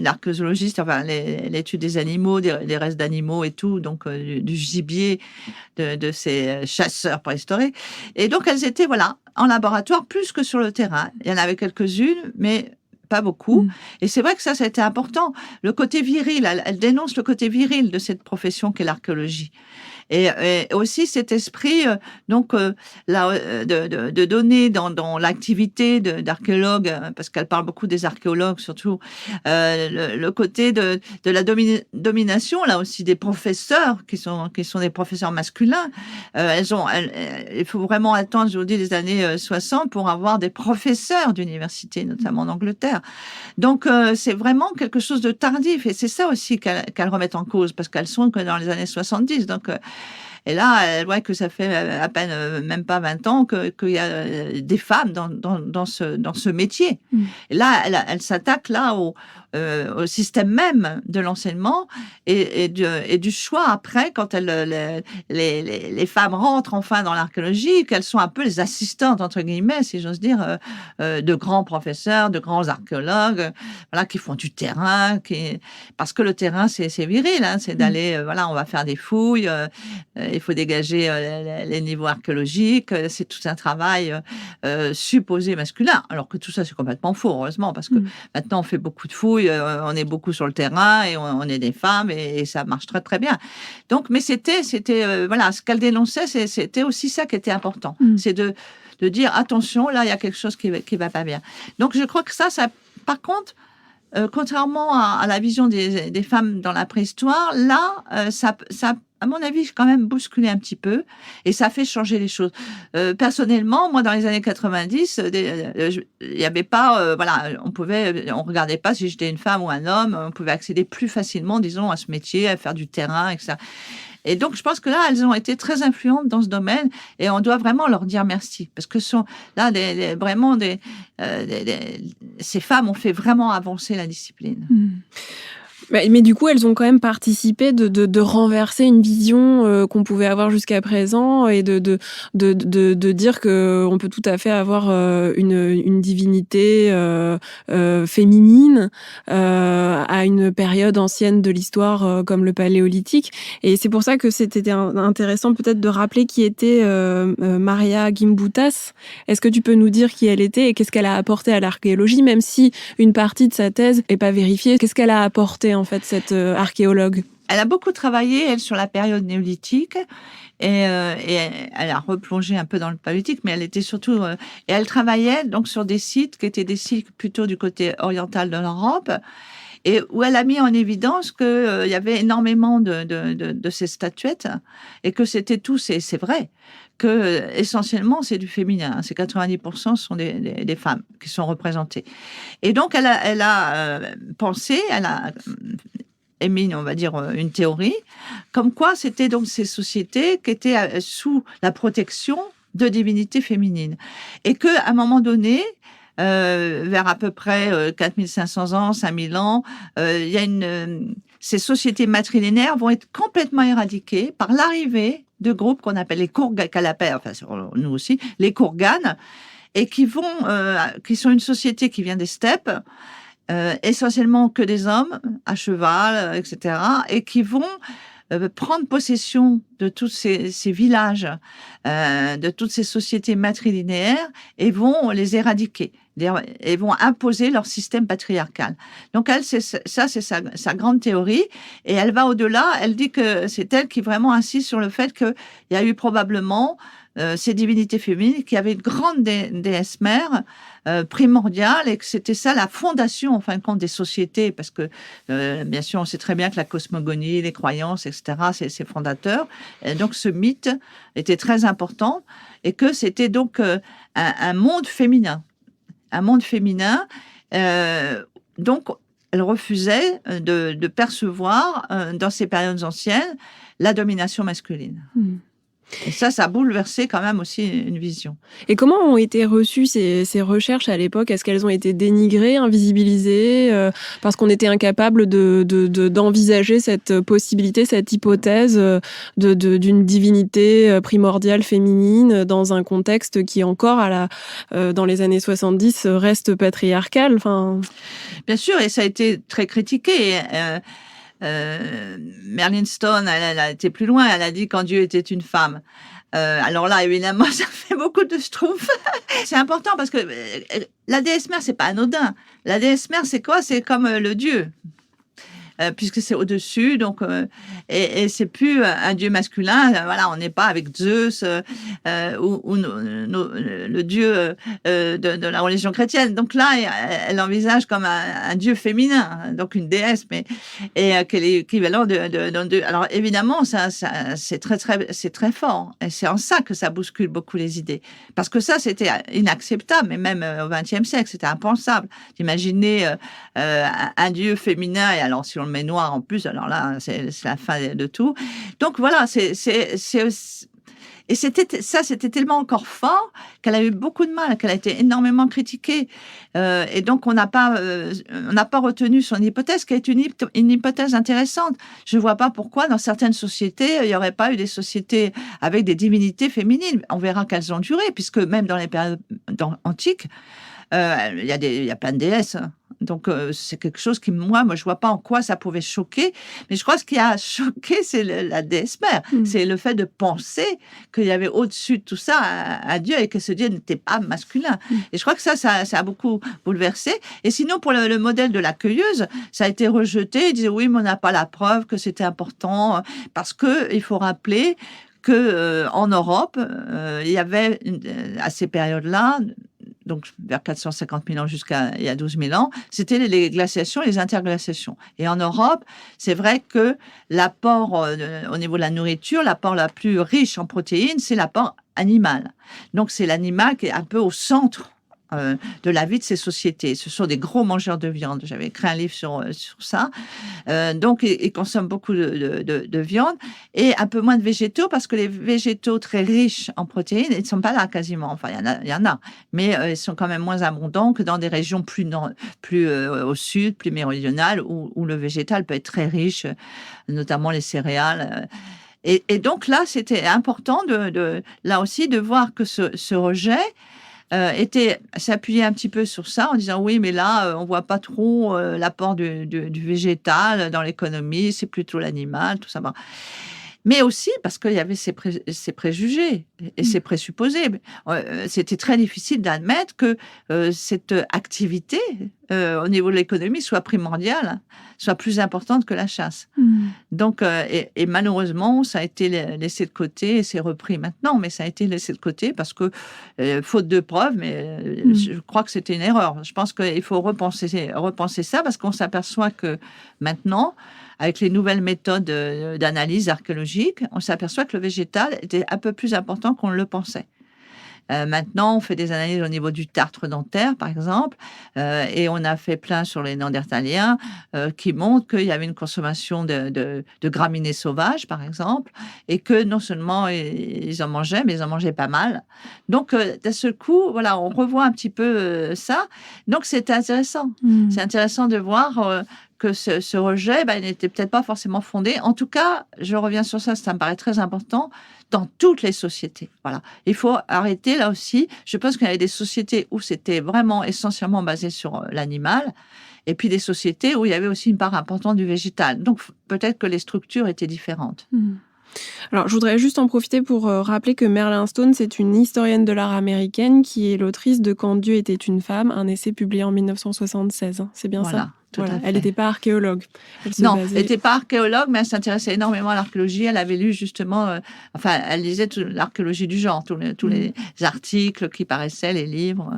l'archéologiste, enfin, l'étude des animaux, des restes d'animaux et tout, donc du gibier de ces chasseurs préhistoriques. Et donc, elles étaient, en laboratoire plus que sur le terrain. Il y en avait quelques-unes, mais pas beaucoup. Et c'est vrai que ça a été important. Le côté viril, elle dénonce le côté viril de cette profession qu'est l'archéologie. Et aussi cet esprit de donner dans l'activité d'achéologue, parce qu'elle parle beaucoup des archéologues surtout, le côté de la domination là aussi des professeurs qui sont des professeurs masculins. Il faut vraiment attendre, je vous dis, les années 60 pour avoir des professeurs d'université, notamment en Angleterre. Donc c'est vraiment quelque chose de tardif, et c'est ça aussi qu'elle remet en cause, parce qu'elles sont que dans les années 70. Donc et là, elle voit que ça fait à peine, même pas 20 ans qu'il y a des femmes dans ce métier. Et là, elle s'attaque là au système même de l'enseignement et du choix après, quand les femmes rentrent enfin dans l'archéologie, qu'elles sont un peu les assistantes, entre guillemets, si j'ose dire, de grands professeurs, de grands archéologues, qui font du terrain, parce que le terrain, c'est viril, hein, c'est d'aller, on va faire des fouilles, il faut dégager les niveaux archéologiques, c'est tout un travail supposé masculin, alors que tout ça, c'est complètement faux, heureusement, parce que maintenant, on fait beaucoup de fouilles, on est beaucoup sur le terrain, et on est des femmes, et ça marche très, très bien. Donc, mais c'était ce qu'elle dénonçait, c'était aussi ça qui était important. C'est de dire, attention, là, il y a quelque chose qui va pas bien. Donc, je crois que ça par contre, contrairement à la vision des femmes dans la préhistoire, là, ça à mon avis, quand même bousculé un petit peu, et ça fait changer les choses. Personnellement, moi, dans les années 90, il y avait pas, on regardait pas si j'étais une femme ou un homme, on pouvait accéder plus facilement, disons, à ce métier, à faire du terrain, etc. Et donc, je pense que là, elles ont été très influentes dans ce domaine, et on doit vraiment leur dire merci, parce que ces femmes ont fait vraiment avancer la discipline. Mais du coup, elles ont quand même participé de renverser une vision qu'on pouvait avoir jusqu'à présent et de dire qu'on peut tout à fait avoir une divinité féminine à une période ancienne de l'histoire comme le Paléolithique. Et c'est pour ça que c'était intéressant peut-être de rappeler qui était Maria Gimbutas. Est-ce que tu peux nous dire qui elle était et qu'est-ce qu'elle a apporté à l'archéologie, même si une partie de sa thèse n'est pas vérifiée? Qu'est-ce qu'elle a apporté en fait, cette archéologue? Elle a beaucoup travaillé, elle, sur la période néolithique, et elle a replongé un peu dans le paléolithique, mais elle était surtout... et elle travaillait donc sur des sites qui étaient des sites plutôt du côté oriental de l'Europe, et où elle a mis en évidence qu'il y avait énormément de ces statuettes, et que c'était tous, et c'est vrai, que essentiellement c'est du féminin, c'est 90% sont des femmes qui sont représentées. Et donc elle a pensé, elle a émis, on va dire, une théorie, comme quoi c'était donc ces sociétés qui étaient sous la protection de divinités féminines. Et qu'à un moment donné, vers à peu près 4500 ans, 5000 ans, il y a ces sociétés matrilinéaires vont être complètement éradiquées par l'arrivée de groupes qu'on appelle les Kourganes, enfin nous aussi, les Kourganes, et qui sont une société qui vient des steppes, essentiellement que des hommes à cheval, etc., et qui vont prendre possession de tous ces villages, de toutes ces sociétés matrilinéaires, et vont les éradiquer, et vont imposer leur système patriarcal. Donc elle, c'est sa grande théorie, et elle va au-delà. Elle dit que c'est elle qui vraiment insiste sur le fait qu'il y a eu probablement ces divinités féminines qui avaient une grande déesse mère primordiale, et que c'était ça la fondation en fin de compte des sociétés, parce que bien sûr on sait très bien que la cosmogonie, les croyances, etc., c'est fondateur. Et donc ce mythe était très important, et que c'était donc un monde féminin, donc elle refusait de percevoir dans ces périodes anciennes la domination masculine. Et ça a bouleversé quand même aussi une vision. Et comment ont été reçues ces recherches à l'époque? Est-ce qu'elles ont été dénigrées, invisibilisées, parce qu'on était incapable d'envisager cette possibilité, cette hypothèse d'une divinité primordiale féminine dans un contexte qui encore dans les années 70 reste patriarcal? Enfin... Bien sûr, et ça a été très critiqué. Merlin Stone, elle a été plus loin. Elle a dit quand Dieu était une femme. Alors là, évidemment, ça fait beaucoup de schtroumpfs. C'est important parce que la déesse mère, c'est pas anodin. La déesse mère, c'est quoi? C'est comme le dieu. Puisque c'est au-dessus, donc et c'est plus un dieu masculin. Voilà, on n'est pas avec Zeus ou le dieu de la religion chrétienne. Donc là, elle envisage comme un dieu féminin, donc une déesse, mais qui est l'équivalent de. Alors évidemment, ça c'est très fort, et c'est en ça que ça bouscule beaucoup les idées, parce que ça c'était inacceptable, mais même au XXe siècle, c'était impensable d'imaginer un dieu féminin, et alors si on le met noir en plus, alors là, c'est la fin de tout. Donc voilà, et c'était tellement encore fort qu'elle a eu beaucoup de mal, qu'elle a été énormément critiquée. Et donc, on n'a pas retenu son hypothèse, qui est une hypothèse intéressante. Je ne vois pas pourquoi, dans certaines sociétés, il n'y aurait pas eu des sociétés avec des divinités féminines. On verra qu'elles ont duré, puisque même dans les périodes antiques, il y a plein de déesses. Donc, c'est quelque chose qui, moi, je vois pas en quoi ça pouvait choquer. Mais je crois que ce qui a choqué, c'est la déesse mère. C'est le fait de penser qu'il y avait au-dessus de tout ça un Dieu, et que ce Dieu n'était pas masculin. Et je crois que ça a beaucoup bouleversé. Et sinon, pour le modèle de la cueilleuse, ça a été rejeté. Ils disaient, oui, mais on n'a pas la preuve que c'était important, parce que il faut rappeler que en Europe, il y avait à ces périodes-là, donc vers 450 000 ans jusqu'à il y a 12 000 ans, c'était les glaciations et les interglaciations. Et en Europe, c'est vrai que l'apport au niveau de la nourriture, l'apport la plus riche en protéines, c'est l'apport animal. Donc c'est l'animal qui est un peu au centre de la vie de ces sociétés. Ce sont des gros mangeurs de viande. J'avais écrit un livre sur ça. Donc, ils consomment beaucoup de viande et un peu moins de végétaux parce que les végétaux très riches en protéines, ils ne sont pas là quasiment. Enfin, il y en a, mais ils sont quand même moins abondants que dans des régions plus au sud, plus méridionales, où le végétal peut être très riche, notamment les céréales. Et donc là, c'était important là aussi de voir que ce rejet s'appuyait un petit peu sur ça en disant oui, mais là, on voit pas trop l'apport du végétal dans l'économie, c'est plutôt l'animal, tout ça. Bon. Mais aussi parce qu'il y avait ces préjugés et ces présupposés. C'était très difficile d'admettre que cette activité au niveau de l'économie soit primordiale, soit plus importante que la chasse. Donc, et malheureusement, ça a été laissé de côté et c'est repris maintenant, mais ça a été laissé de côté parce que, faute de preuves, mais je crois que c'était une erreur. Je pense qu'il faut repenser ça parce qu'on s'aperçoit que maintenant, avec les nouvelles méthodes d'analyse archéologique, on s'aperçoit que le végétal était un peu plus important qu'on le pensait. Maintenant, on fait des analyses au niveau du tartre dentaire, par exemple, et on a fait plein sur les Néandertaliens qui montrent qu'il y avait une consommation de graminées sauvages, par exemple, et que non seulement ils en mangeaient, mais ils en mangeaient pas mal. Donc, d'un seul coup, voilà, on revoit un petit peu ça. Donc, c'est intéressant. C'est intéressant de voir que ce rejet n'était peut-être pas forcément fondé. En tout cas, je reviens sur ça, ça me paraît très important, dans toutes les sociétés. Voilà. Il faut arrêter là aussi. Je pense qu'il y avait des sociétés où c'était vraiment essentiellement basé sur l'animal, et puis des sociétés où il y avait aussi une part importante du végétal. Donc, peut-être que les structures étaient différentes. Alors, je voudrais juste en profiter pour rappeler que Merlin Stone, c'est une historienne de l'art américaine qui est l'autrice de Quand Dieu était une femme, un essai publié en 1976. C'est bien voilà. ça? Voilà. Elle n'était pas archéologue. Non, elle n'était pas archéologue, mais elle s'intéressait énormément à l'archéologie. Elle avait lu justement, elle lisait l'archéologie du genre, tous les articles qui paraissaient, les livres.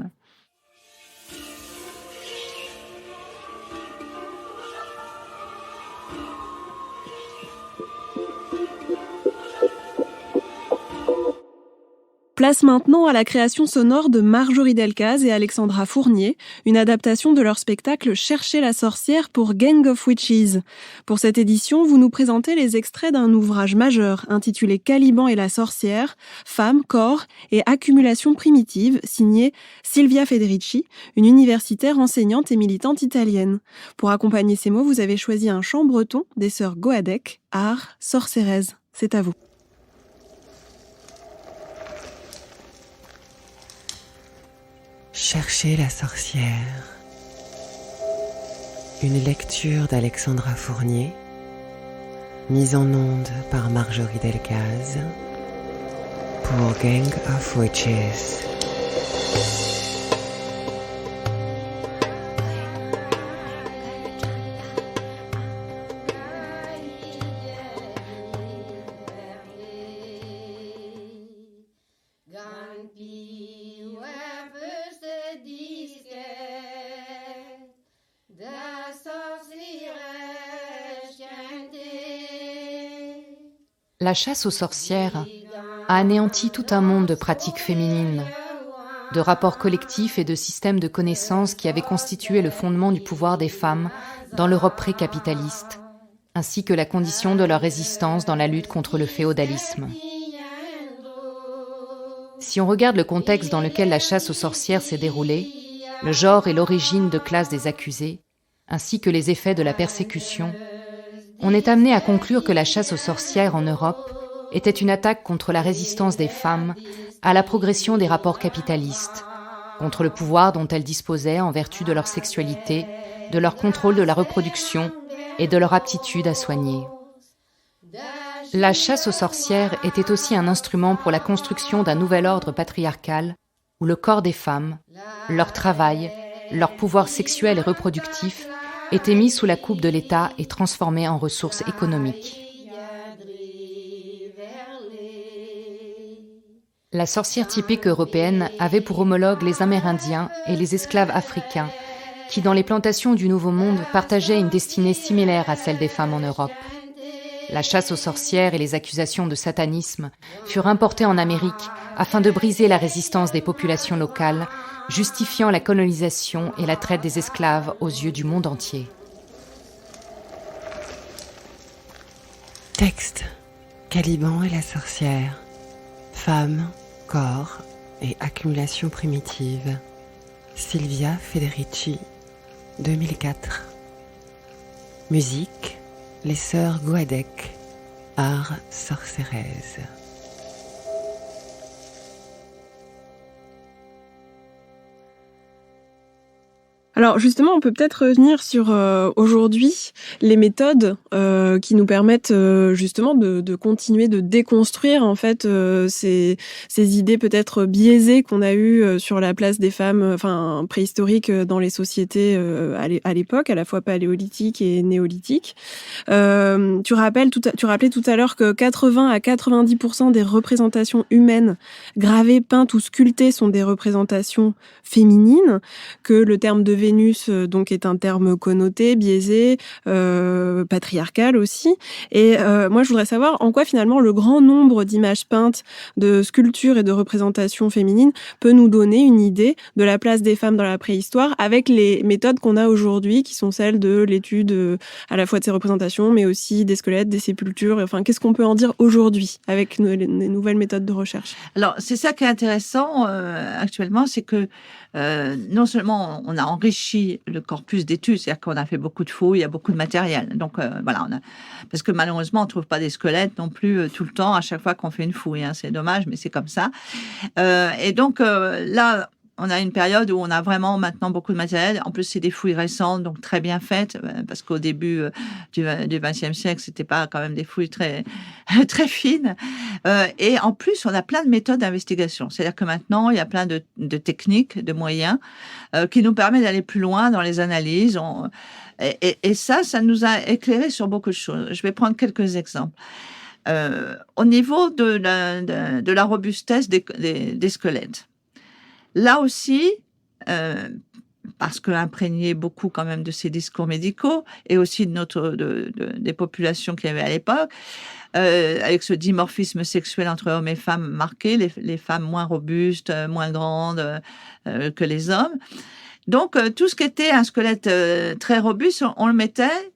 Place maintenant à la création sonore de Marjorie Delcaz et Alexandra Fournier, une adaptation de leur spectacle Chercher la sorcière pour Gang of Witches. Pour cette édition, vous nous présentez les extraits d'un ouvrage majeur intitulé Caliban et la sorcière, femmes, corps et accumulation primitive, signé Silvia Federici, une universitaire enseignante et militante italienne. Pour accompagner ces mots, vous avez choisi un chant breton des sœurs Goadec, art, sorcéresse. C'est à vous. Chercher la sorcière. Une lecture d'Alexandra Fournier, mise en onde par Marjorie Delcaz pour Gang of Witches. La chasse aux sorcières a anéanti tout un monde de pratiques féminines, de rapports collectifs et de systèmes de connaissances qui avaient constitué le fondement du pouvoir des femmes dans l'Europe pré-capitaliste, ainsi que la condition de leur résistance dans la lutte contre le féodalisme. Si on regarde le contexte dans lequel la chasse aux sorcières s'est déroulée, le genre et l'origine de classe des accusés, ainsi que les effets de la persécution, on est amené à conclure que la chasse aux sorcières en Europe était une attaque contre la résistance des femmes à la progression des rapports capitalistes, contre le pouvoir dont elles disposaient en vertu de leur sexualité, de leur contrôle de la reproduction et de leur aptitude à soigner. La chasse aux sorcières était aussi un instrument pour la construction d'un nouvel ordre patriarcal où le corps des femmes, leur travail, leur pouvoir sexuel et reproductif était mis sous la coupe de l'État et transformé en ressources économiques. La sorcière typique européenne avait pour homologue les Amérindiens et les esclaves africains, qui dans les plantations du Nouveau Monde partageaient une destinée similaire à celle des femmes en Europe. La chasse aux sorcières et les accusations de satanisme furent importées en Amérique afin de briser la résistance des populations locales, justifiant la colonisation et la traite des esclaves aux yeux du monde entier. Texte. Caliban et la sorcière. Femme, corps et accumulation primitive. Silvia Federici, 2004. Musique. Les sœurs Guadec. Art sorceresse. Alors justement, on peut peut-être revenir sur aujourd'hui les méthodes qui nous permettent justement de continuer de déconstruire en fait ces idées peut-être biaisées qu'on a eues sur la place des femmes, préhistoriques dans les sociétés à l'époque, à la fois paléolithique et néolithique. Tu rappelais tout à l'heure que 80 à 90% des représentations humaines gravées, peintes ou sculptées sont des représentations féminines, que le terme de Vénus donc est un terme connoté, biaisé, patriarcal aussi. Et moi, je voudrais savoir en quoi finalement le grand nombre d'images peintes, de sculptures et de représentations féminines peut nous donner une idée de la place des femmes dans la préhistoire avec les méthodes qu'on a aujourd'hui, qui sont celles de l'étude à la fois de ces représentations, mais aussi des squelettes, des sépultures. Enfin, qu'est-ce qu'on peut en dire aujourd'hui avec les nouvelles méthodes de recherche ? Alors, c'est ça qui est intéressant actuellement, c'est que non seulement on a enrichi le corpus d'études, c'est-à-dire qu'on a fait beaucoup de fouilles, il y a beaucoup de matériel. Donc voilà, parce que malheureusement, on trouve pas des squelettes non plus tout le temps à chaque fois qu'on fait une fouille. Hein. C'est dommage, mais c'est comme ça. Et donc là, on a une période où on a vraiment maintenant beaucoup de matériel. En plus, c'est des fouilles récentes, donc très bien faites, parce qu'au début du XXe siècle, c'était pas quand même des fouilles très très fines. Et en plus, on a plein de méthodes d'investigation. C'est-à-dire que maintenant, il y a plein de techniques, de moyens qui nous permettent d'aller plus loin dans les analyses. Et ça nous a éclairé sur beaucoup de choses. Je vais prendre quelques exemples. Au niveau de la robustesse des squelettes. Là aussi, parce que imprégné beaucoup quand même de ces discours médicaux et aussi des populations qu'il y avait à l'époque, avec ce dimorphisme sexuel entre hommes et femmes marqué, les femmes moins robustes, moins grandes que les hommes. Donc, tout ce qui était un squelette très robuste, on le mettait,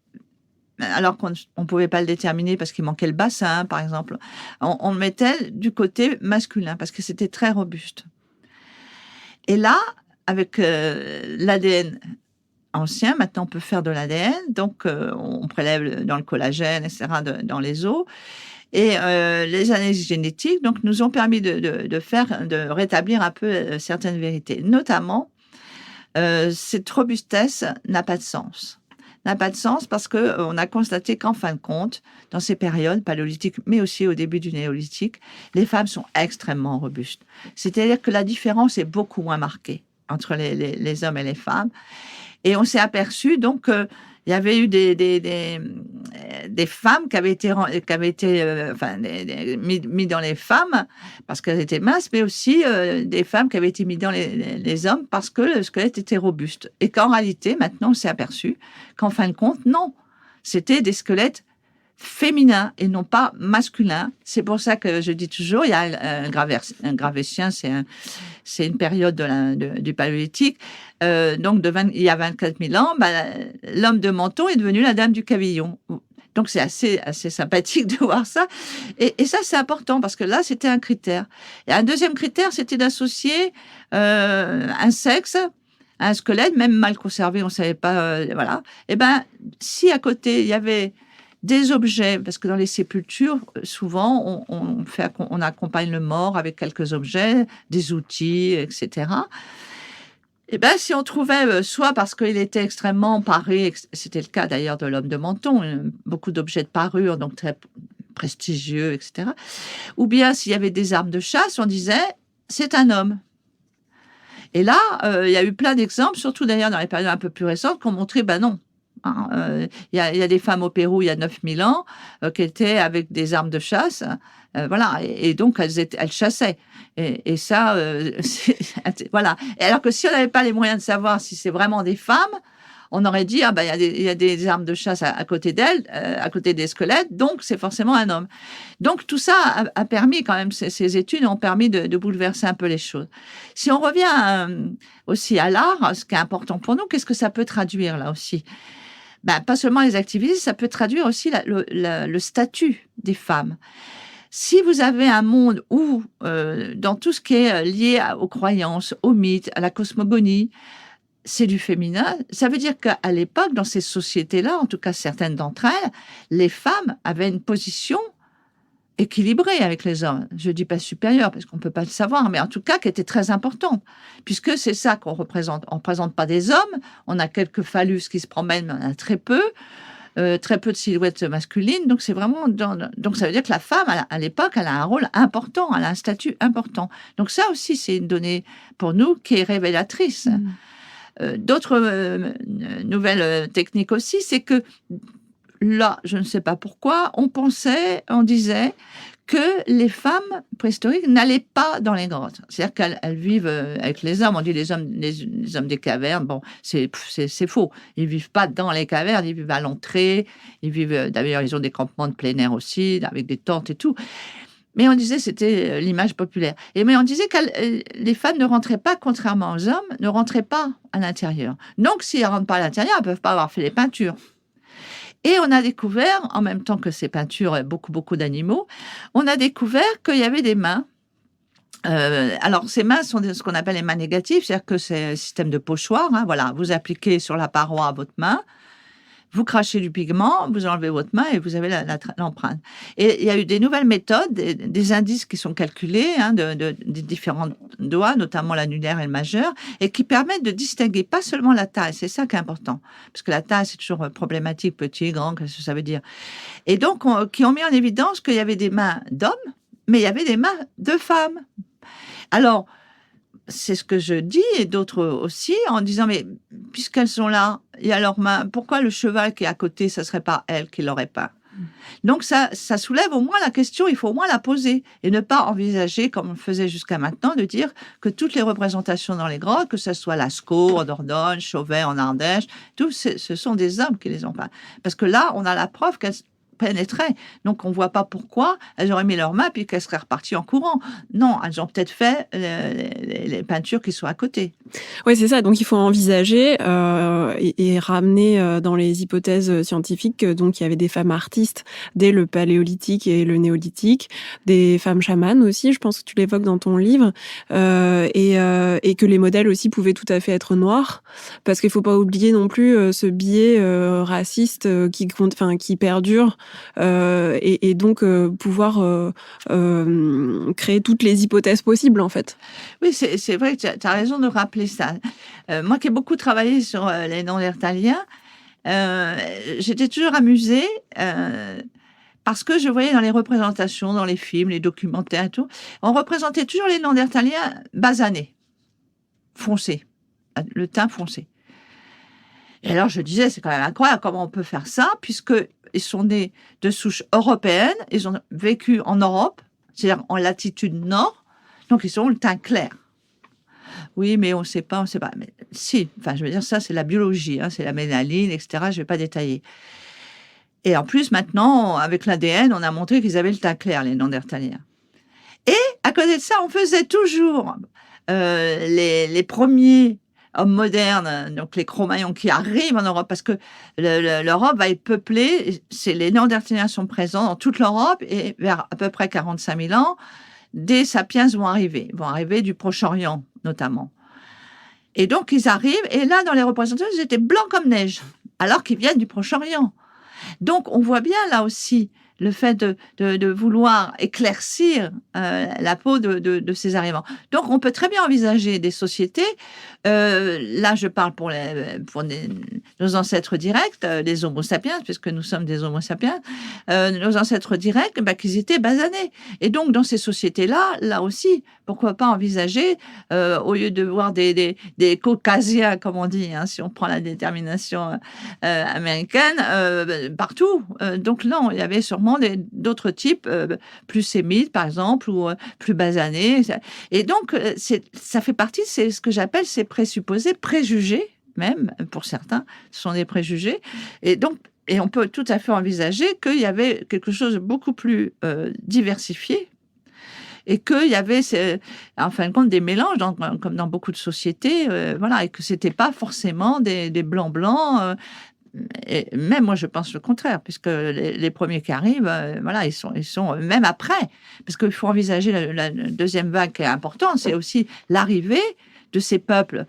alors qu'on ne pouvait pas le déterminer parce qu'il manquait le bassin, par exemple. On le mettait du côté masculin parce que c'était très robuste. Et là, avec l'ADN ancien, maintenant on peut faire de l'ADN, donc on prélève dans le collagène, etc., dans les os. Et les analyses génétiques donc, nous ont permis de rétablir un peu certaines vérités. Notamment, cette robustesse n'a pas de sens. N'a pas de sens parce qu'on a constaté qu'en fin de compte, dans ces périodes paléolithiques, mais aussi au début du néolithique, les femmes sont extrêmement robustes. C'est-à-dire que la différence est beaucoup moins marquée entre les hommes et les femmes. Et on s'est aperçu donc il y avait eu des femmes qui avaient été mis dans les femmes parce qu'elles étaient minces, mais aussi des femmes qui avaient été mises dans les hommes parce que le squelette était robuste. Et qu'en réalité, maintenant, on s'est aperçu qu'en fin de compte, non, c'était des squelettes féminins et non pas masculins. C'est pour ça que je dis toujours, il y a un Gravétien, c'est une période du paléolithique. Donc, il y a 24 000 ans, l'homme de Menton est devenu la dame du Cavillon. Donc, c'est assez sympathique de voir ça. Et ça, c'est important parce que là, c'était un critère. Et un deuxième critère, c'était d'associer un sexe à un squelette, même mal conservé, on ne savait pas. Voilà. Et si à côté, il y avait des objets, parce que dans les sépultures, souvent, on accompagne le mort avec quelques objets, des outils, etc. Et si on trouvait, soit parce qu'il était extrêmement paré, c'était le cas d'ailleurs de l'homme de Menton, beaucoup d'objets de parure, donc très prestigieux, etc. Ou bien s'il y avait des armes de chasse, on disait, c'est un homme. Et là, il y a eu plein d'exemples, surtout d'ailleurs dans les périodes un peu plus récentes, qui ont montré, non. Il y a des femmes au Pérou il y a 9000 ans qui étaient avec des armes de chasse, voilà, et donc elles chassaient. Et ça, voilà. Et alors que si on n'avait pas les moyens de savoir si c'est vraiment des femmes, on aurait dit, il y a des armes de chasse à côté d'elle, à côté des squelettes, donc c'est forcément un homme. Donc tout ça a permis quand même, ces études ont permis de bouleverser un peu les choses. Si on revient aussi à l'art, ce qui est important pour nous, qu'est-ce que ça peut traduire là aussi? Pas seulement les activités, ça peut traduire aussi le statut des femmes. Si vous avez un monde où, dans tout ce qui est lié aux croyances, aux mythes, à la cosmogonie, c'est du féminin, ça veut dire qu'à l'époque, dans ces sociétés-là, en tout cas certaines d'entre elles, les femmes avaient une position équilibrée avec les hommes. Je ne dis pas supérieure, parce qu'on ne peut pas le savoir, mais en tout cas qui était très importante, puisque c'est ça qu'on représente. On ne représente pas des hommes, on a quelques phallus qui se promènent, mais on en a très peu de silhouettes masculines, donc c'est vraiment... Donc ça veut dire que la femme, à l'époque, elle a un rôle important, elle a un statut important. Donc ça aussi, c'est une donnée pour nous qui est révélatrice. D'autres nouvelles techniques aussi, c'est que là, je ne sais pas pourquoi, on disait que les femmes préhistoriques n'allaient pas dans les grottes. C'est-à-dire qu'elles vivent avec les hommes. On dit les hommes des cavernes. Bon, c'est faux. Ils vivent pas dans les cavernes, ils vivent à l'entrée. Ils vivent, d'ailleurs, ils ont des campements de plein air aussi, avec des tentes et tout. Mais on disait, c'était l'image populaire. Mais on disait que les femmes ne rentraient pas, contrairement aux hommes, ne rentraient pas à l'intérieur. Donc, si elles rentrent pas à l'intérieur, elles peuvent pas avoir fait les peintures. Et on a découvert, en même temps que ces peintures, beaucoup d'animaux, on a découvert qu'il y avait des mains. Alors, ces mains sont ce qu'on appelle les mains négatives, c'est-à-dire que c'est un système de pochoir. Voilà, vous appliquez sur la paroi votre main, vous crachez du pigment, vous enlevez votre main et vous avez l'empreinte. Et il y a eu des nouvelles méthodes, des indices qui sont calculés, des différents doigts, notamment l'annulaire et le majeur, et qui permettent de distinguer pas seulement la taille, c'est ça qui est important, parce que la taille, c'est toujours problématique, petit, grand, qu'est-ce que ça veut dire. Et donc, qui ont mis en évidence qu'il y avait des mains d'hommes, mais il y avait des mains de femmes. Alors, c'est ce que je dis, et d'autres aussi, en disant, mais puisqu'elles sont là, il y a leurs mains, pourquoi le cheval qui est à côté, ça ne serait pas elle qui l'aurait pas? Donc, ça soulève au moins la question, il faut au moins la poser, et ne pas envisager, comme on le faisait jusqu'à maintenant, de dire que toutes les représentations dans les grottes, que ce soit Lascaux, en Dordogne, Chauvet, en Ardèche, tous, ce sont des hommes qui les ont peints. Parce que là, on a la preuve qu'elles pénétraient. Donc, on ne voit pas pourquoi elles auraient mis leurs mains puis qu'elles seraient reparties en courant. Non, elles ont peut-être fait les peintures qui sont à côté. Oui, c'est ça. Donc, il faut envisager et ramener dans les hypothèses scientifiques donc il y avait des femmes artistes dès le paléolithique et le néolithique, des femmes chamanes aussi, je pense que tu l'évoques dans ton livre, et que les modèles aussi pouvaient tout à fait être noirs, parce qu'il ne faut pas oublier non plus ce biais raciste qui perdure, et donc pouvoir créer toutes les hypothèses possibles, en fait. Oui, c'est vrai que tu as raison de rappeler ça. Moi qui ai beaucoup travaillé sur les Néandertaliens, j'étais toujours amusée parce que je voyais dans les représentations, dans les films, les documentaires et tout, on représentait toujours les Néandertaliens basanés, foncés, le teint foncé. Et alors je disais, c'est quand même incroyable comment on peut faire ça, puisqu'ils sont nés de souche européenne, ils ont vécu en Europe, c'est-à-dire en latitude nord, donc ils ont le teint clair. Oui, mais on ne sait pas. Mais si, enfin, je veux dire, ça, c'est la biologie, c'est la mélaline, etc. Je ne vais pas détailler. Et en plus, maintenant, avec l'ADN, on a montré qu'ils avaient le teint clair, les Néandertaliens. Et à côté de ça, on faisait toujours les premiers hommes modernes, donc les Cro-Magnons qui arrivent en Europe, parce que l'Europe va être peuplée, les Néandertaliens sont présents dans toute l'Europe, et vers à peu près 45 000 ans, des sapiens vont arriver du Proche-Orient notamment. Et donc ils arrivent, et là dans les représentations, ils étaient blancs comme neige, alors qu'ils viennent du Proche-Orient. Donc on voit bien là aussi le fait de vouloir éclaircir la peau de ces arrivants. Donc on peut très bien envisager des sociétés, là je parle pour nos ancêtres directs, les Homo sapiens, puisque nous sommes des Homo sapiens, nos ancêtres directs, qu'ils étaient basanés. Et donc dans ces sociétés-là, là aussi, pourquoi pas envisager, au lieu de voir des caucasiens, comme on dit, si on prend la détermination américaine, partout. Donc non, il y avait sûrement d'autres types, plus sémites par exemple, ou plus basanés. Et donc ça fait partie, c'est ce que j'appelle ces présupposés, préjugés, même, pour certains, ce sont des préjugés. Et on peut tout à fait envisager qu'il y avait quelque chose de beaucoup plus diversifié et qu'il y avait, en fin de compte, des mélanges, comme dans beaucoup de sociétés, voilà, et que c'était pas forcément des blancs. Et même moi, je pense le contraire, puisque les premiers qui arrivent, voilà, ils sont même après, parce qu'il faut envisager la deuxième vague qui est importante, c'est aussi l'arrivée de ces peuples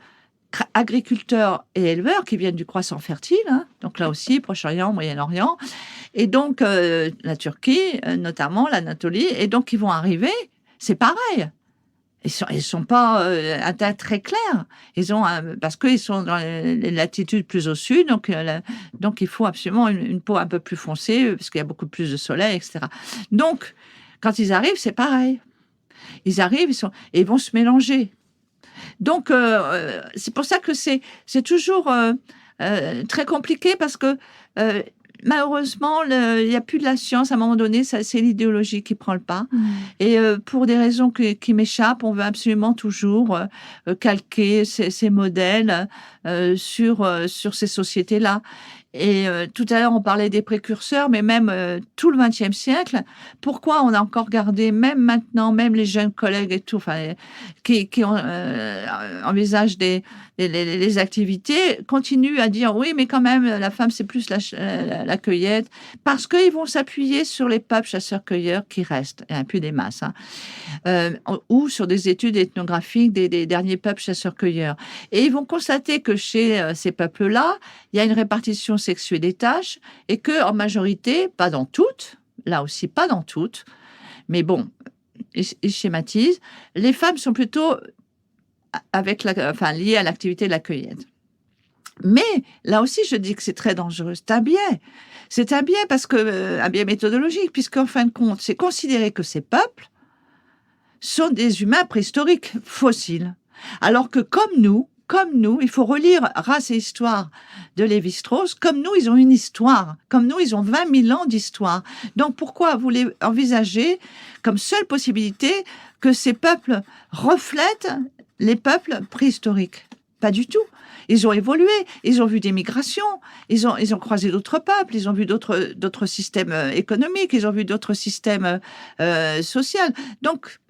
agriculteurs et éleveurs qui viennent du croissant fertile, hein, donc là aussi, Proche-Orient, Moyen-Orient, et donc la Turquie, notamment l'Anatolie, et donc ils vont arriver, c'est pareil. Ils sont pas un teint très clair. Parce qu'ils sont dans les latitudes plus au sud, donc il faut absolument une peau un peu plus foncée parce qu'il y a beaucoup plus de soleil, etc. Donc, quand ils arrivent, c'est pareil. Ils arrivent, et ils vont se mélanger. Donc, c'est pour ça que c'est toujours très compliqué parce que malheureusement, il n'y a plus de la science. À un moment donné, c'est l'idéologie qui prend le pas. Et pour des raisons qui m'échappent, on veut absolument toujours calquer ces modèles sur ces sociétés-là. Et tout à l'heure, on parlait des précurseurs, mais même tout le XXe siècle, pourquoi on a encore gardé, même maintenant, même les jeunes collègues et tout, enfin, qui envisagent les activités, continuent à dire oui, mais quand même, la femme, c'est plus la cueillette, parce qu'ils vont s'appuyer sur les peuples chasseurs-cueilleurs qui restent, il n'y a plus des masses, hein, ou sur des études ethnographiques des derniers peuples chasseurs-cueilleurs. Et ils vont constater que chez ces peuples-là, il y a une répartition sexuée des tâches et que, en majorité, pas dans toutes, là aussi pas dans toutes, mais bon, ils schématisent, les femmes sont plutôt liées à l'activité de la cueillette. Mais là aussi, je dis que c'est très dangereux. C'est un biais. C'est un biais parce que un biais méthodologique, puisqu'en fin de compte, c'est considéré que ces peuples sont des humains préhistoriques, fossiles. Alors que comme nous, il faut relire Race et Histoire de Lévi-Strauss, comme nous, ils ont une histoire. Comme nous, ils ont 20 000 ans d'histoire. Donc, pourquoi voulez envisager comme seule possibilité que ces peuples reflètent les peuples préhistoriques? Pas du tout. Ils ont évolué, ils ont vu des migrations, ils ont croisé d'autres peuples, ils ont vu d'autres systèmes économiques, ils ont vu d'autres systèmes sociaux. Donc,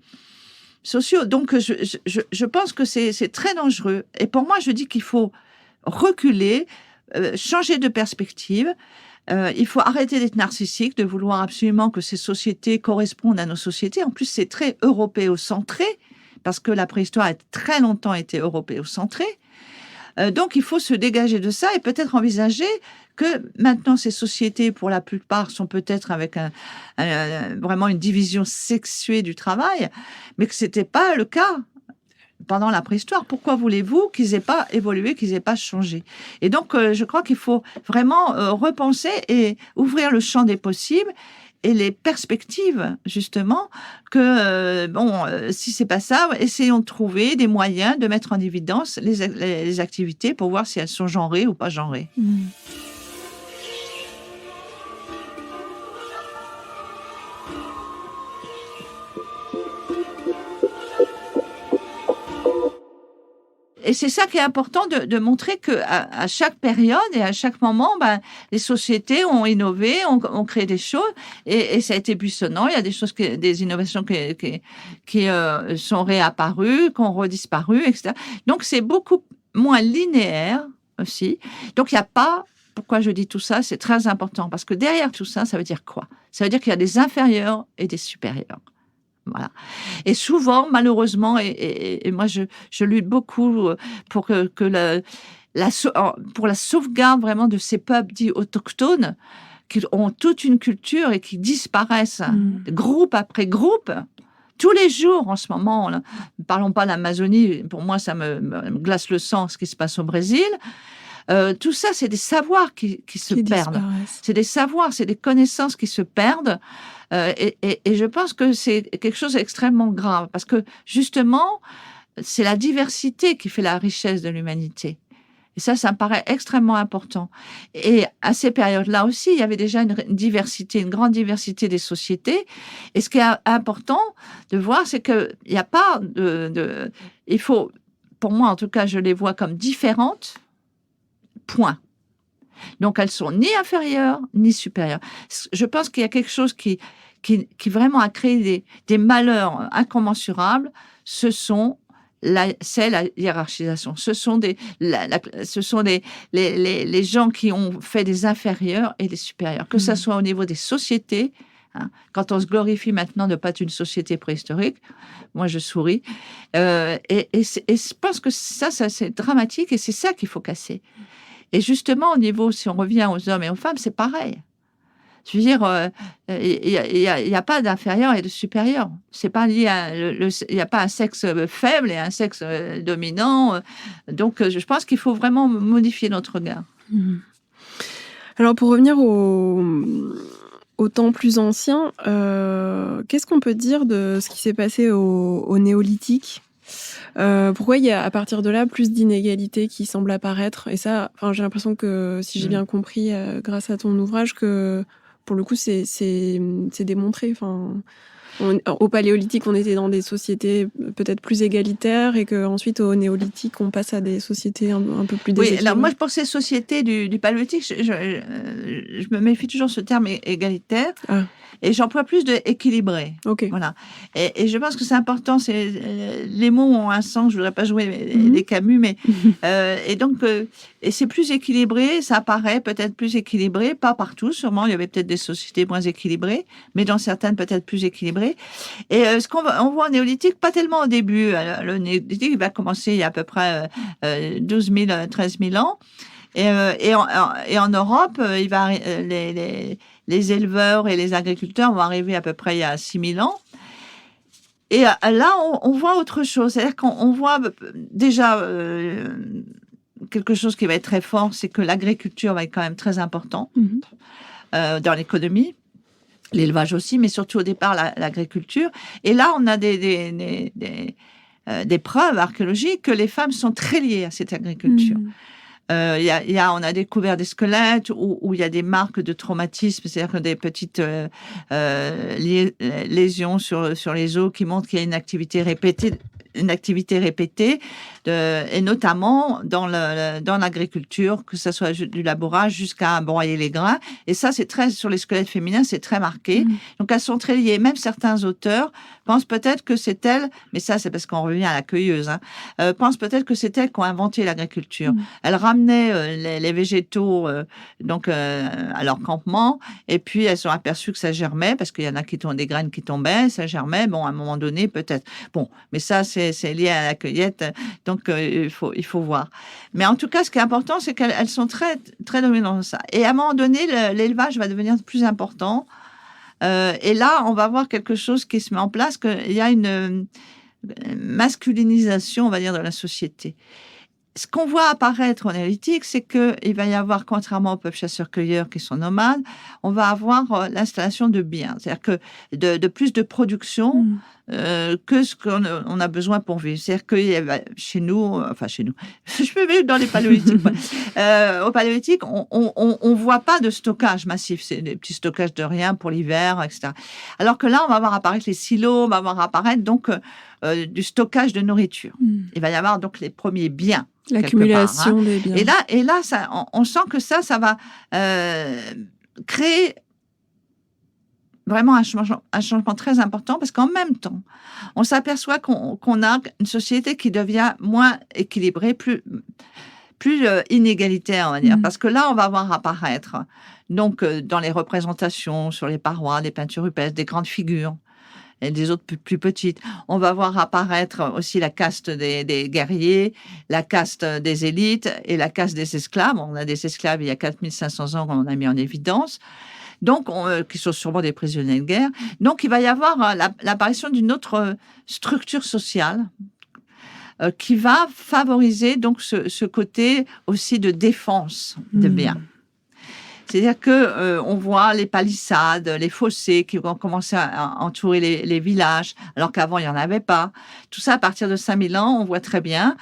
je pense que c'est très dangereux. Et pour moi, je dis qu'il faut reculer, changer de perspective. Il faut arrêter d'être narcissique, de vouloir absolument que ces sociétés correspondent à nos sociétés. En plus, c'est très européocentré, parce que la préhistoire a très longtemps été européocentrée. Donc, il faut se dégager de ça et peut-être envisager que maintenant, ces sociétés, pour la plupart, sont peut-être avec vraiment une division sexuée du travail, mais que ce n'était pas le cas pendant la préhistoire. Pourquoi voulez-vous qu'ils n'aient pas évolué, qu'ils n'aient pas changé? Et donc, je crois qu'il faut vraiment repenser et ouvrir le champ des possibles et les perspectives, justement, que, si c'est pas ça, essayons de trouver des moyens de mettre en évidence les activités pour voir si elles sont genrées ou pas genrées. Et c'est ça qui est important de montrer qu'à chaque période et à chaque moment, les sociétés ont innové, ont créé des choses et ça a été buissonnant. Il y a des innovations qui sont réapparues, qui ont redisparu, etc. Donc c'est beaucoup moins linéaire aussi. Donc il n'y a pas. Pourquoi je dis tout ça? C'est très important parce que derrière tout ça, ça veut dire quoi? Ça veut dire qu'il y a des inférieurs et des supérieurs. Voilà. Et souvent, malheureusement, et moi je lutte beaucoup pour pour la sauvegarde vraiment de ces peuples dits autochtones qui ont toute une culture et qui disparaissent groupe après groupe. Tous les jours en ce moment, là, ne parlons pas de l'Amazonie, pour moi ça me glace le sang ce qui se passe au Brésil. Tout ça, c'est des savoirs qui se perdent. C'est des savoirs, c'est des connaissances qui se perdent. Et je pense que c'est quelque chose d'extrêmement grave parce que justement, c'est la diversité qui fait la richesse de l'humanité. Et ça me paraît extrêmement important. Et à ces périodes-là aussi, il y avait déjà une grande diversité des sociétés. Et ce qui est important de voir, c'est qu'il n'y a pas il faut, pour moi en tout cas, je les vois comme différentes, point. Donc, elles sont ni inférieures, ni supérieures. Je pense qu'il y a quelque chose qui vraiment a créé des malheurs incommensurables. C'est la hiérarchisation. Ce sont les gens qui ont fait des inférieurs et des supérieurs. Que ça soit au niveau des sociétés, quand on se glorifie maintenant de ne pas être une société préhistorique, moi je souris. Et je pense que ça c'est dramatique et c'est ça qu'il faut casser. Et justement, au niveau, si on revient aux hommes et aux femmes, c'est pareil. Je veux dire, il n'y a pas d'inférieur et de supérieur. C'est pas lié il n'y a pas un sexe faible et un sexe dominant. Donc, je pense qu'il faut vraiment modifier notre regard. Alors, pour revenir au temps plus ancien, qu'est-ce qu'on peut dire de ce qui s'est passé au néolithique ? Pourquoi il y a à partir de là plus d'inégalités qui semblent apparaître ? Et ça, j'ai l'impression que, si j'ai bien compris, grâce à ton ouvrage, que pour le coup, c'est démontré. Au paléolithique, on était dans des sociétés peut-être plus égalitaires et qu'ensuite, au néolithique, on passe à des sociétés un peu plus déséquilibrées. Oui, alors moi, pour ces sociétés du paléolithique, je me méfie toujours de ce terme égalitaire. Ah. Et j'emploie plus de équilibré. Okay. Voilà. Et je pense que c'est important. Les mots ont un sens. Je voudrais pas jouer les Camus, mais et donc et c'est plus équilibré. Ça paraît peut-être plus équilibré, pas partout. Sûrement, il y avait peut-être des sociétés moins équilibrées, mais dans certaines peut-être plus équilibrées. Et ce on voit au néolithique, pas tellement au début. Le néolithique il va commencer il y a à peu près 12 000, 13 000 ans. Et en Europe, les éleveurs et les agriculteurs vont arriver à peu près il y a 6 000 ans. Et là, on voit autre chose. C'est-à-dire qu'on voit déjà quelque chose qui va être très fort, c'est que l'agriculture va être quand même très important dans l'économie. L'élevage aussi, mais surtout au départ, l'agriculture. Et là, on a des preuves archéologiques que les femmes sont très liées à cette agriculture. On a découvert des squelettes où il y a des marques de traumatisme, c'est-à-dire que des petites lésions sur les os qui montrent qu'il y a une activité répétée, et notamment dans l'agriculture, que ce soit du labourage jusqu'à broyer les grains. Et ça, sur les squelettes féminins, c'est très marqué. Donc, elles sont très liées. Même certains auteurs pensent peut-être que c'est elles, mais ça, c'est parce qu'on revient à la cueilleuse, pensent peut-être que c'est elles qui ont inventé l'agriculture. Elles ramenaient les végétaux à leur campement, et puis elles ont aperçu que ça germait, parce qu'il y en a des graines qui tombaient, ça germait. Bon, à un moment donné, peut-être. Bon, mais ça, c'est lié à la cueillette, donc il faut voir. Mais en tout cas, ce qui est important, c'est qu'elles sont très, très dominantes dans ça. Et à un moment donné, l'élevage va devenir plus important. Et là, on va voir quelque chose qui se met en place, qu'il y a une masculinisation, on va dire, de la société. Ce qu'on voit apparaître au néolithique, c'est qu'il va y avoir, contrairement aux peuples chasseurs-cueilleurs qui sont nomades, on va avoir l'installation de biens, c'est-à-dire que de plus de production que ce qu'on a besoin pour vivre. C'est-à-dire que chez nous, je me mets dans les paléolithiques. Au paléolithique, on voit pas de stockage massif, c'est des petits stockages de rien pour l'hiver, etc. Alors que là, on va voir apparaître les silos, on va voir apparaître donc du stockage de nourriture. Il va y avoir donc les premiers biens. L'accumulation des biens. Et là on sent que ça va créer vraiment un changement très important, parce qu'en même temps, on s'aperçoit qu'on a une société qui devient moins équilibrée, plus inégalitaire, on va dire. Parce que là, on va voir apparaître, donc, dans les représentations, sur les parois, des peintures rupestres, des grandes figures, et des autres plus petites. On va voir apparaître aussi la caste des guerriers, la caste des élites et la caste des esclaves. On a des esclaves il y a 4500 ans qu'on a mis en évidence, donc qui sont sûrement des prisonniers de guerre. Donc, il va y avoir l'apparition d'une autre structure sociale qui va favoriser donc ce côté aussi de défense de biens. C'est-à-dire que on voit les palissades, les fossés qui vont commencer à entourer les villages, alors qu'avant, il n'y en avait pas. Tout ça, à partir de 5000 ans, on voit très bien.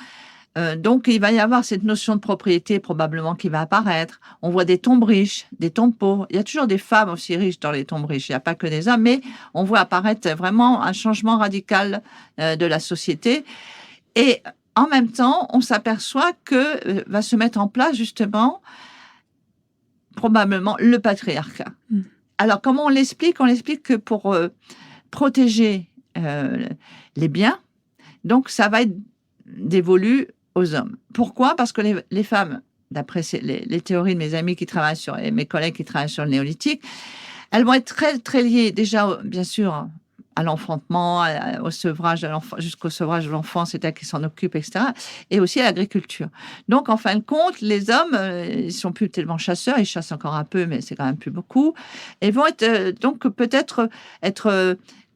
Donc, il va y avoir cette notion de propriété probablement qui va apparaître. On voit des tombes riches, des tombes pauvres. Il y a toujours des femmes aussi riches dans les tombes riches. Il n'y a pas que des hommes, mais on voit apparaître vraiment un changement radical de la société. Et en même temps, on s'aperçoit que va se mettre en place justement probablement le patriarcat. Alors, comment on l'explique? On l'explique que pour protéger les biens, donc ça va être dévolu aux hommes. Pourquoi? Parce que les femmes, d'après les théories de mes amis qui travaillent et mes collègues qui travaillent sur le néolithique, elles vont être très, très liées déjà, bien sûr, à l'enfantement, au sevrage de l'enfant, jusqu'au sevrage de l'enfant, c'est-à-dire qu'ils s'en occupent, etc. Et aussi à l'agriculture. Donc, en fin de compte, les hommes, ils sont plus tellement chasseurs, ils chassent encore un peu, mais c'est quand même plus beaucoup. Et vont être, donc, peut-être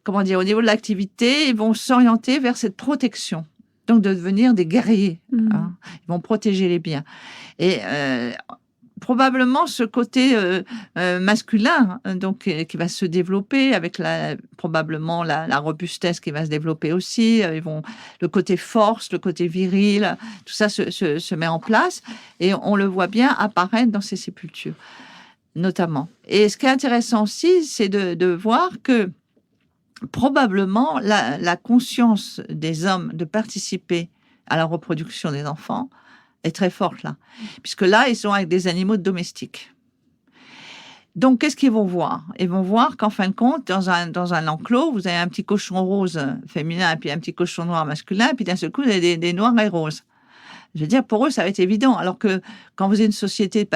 comment dire, au niveau de l'activité, ils vont s'orienter vers cette protection. Donc, de devenir des guerriers. Hein. Ils vont protéger les biens. Et probablement ce côté masculin, donc qui va se développer avec probablement la robustesse qui va se développer aussi. Le côté force, le côté viril, tout ça se met en place et on le voit bien apparaître dans ces sépultures, notamment. Et ce qui est intéressant aussi, c'est de voir que probablement la conscience des hommes de participer à la reproduction des enfants est très forte là, puisque là, ils sont avec des animaux domestiques. Donc, qu'est-ce qu'ils vont voir? Ils vont voir qu'en fin de compte, dans un enclos, vous avez un petit cochon rose féminin, et puis un petit cochon noir masculin, et puis d'un seul coup, vous avez des noirs et roses. Je veux dire, pour eux, ça va être évident. Alors que quand vous êtes une société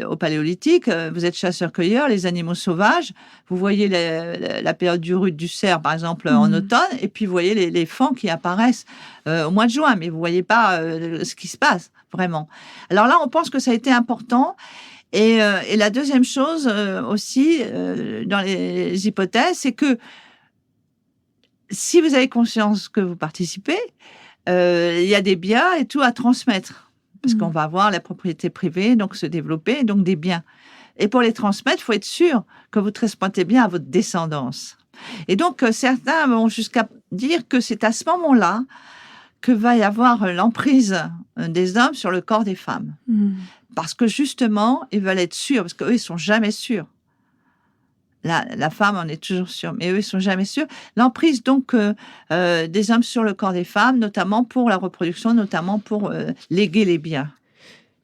au paléolithique, vous êtes chasseurs-cueilleurs, les animaux sauvages, vous voyez la période du rude du cerf, par exemple, en automne, et puis vous voyez les faons qui apparaissent au mois de juin, mais vous voyez pas ce qui se passe, vraiment. Alors là, on pense que ça a été important. Et la deuxième chose aussi, dans les hypothèses, c'est que si vous avez conscience que vous participez, il y a des biens et tout à transmettre. Parce qu'on va avoir la propriété privée, donc se développer, donc des biens. Et pour les transmettre, il faut être sûr que vous transmettez bien à votre descendance. Et donc, certains vont jusqu'à dire que c'est à ce moment-là que va y avoir l'emprise des hommes sur le corps des femmes. Parce que justement, ils veulent être sûrs, parce qu'eux, ils sont jamais sûrs. La femme en est toujours sûre, mais eux, ils sont jamais sûrs. L'emprise, donc, des hommes sur le corps des femmes, notamment pour la reproduction, notamment pour léguer les biens.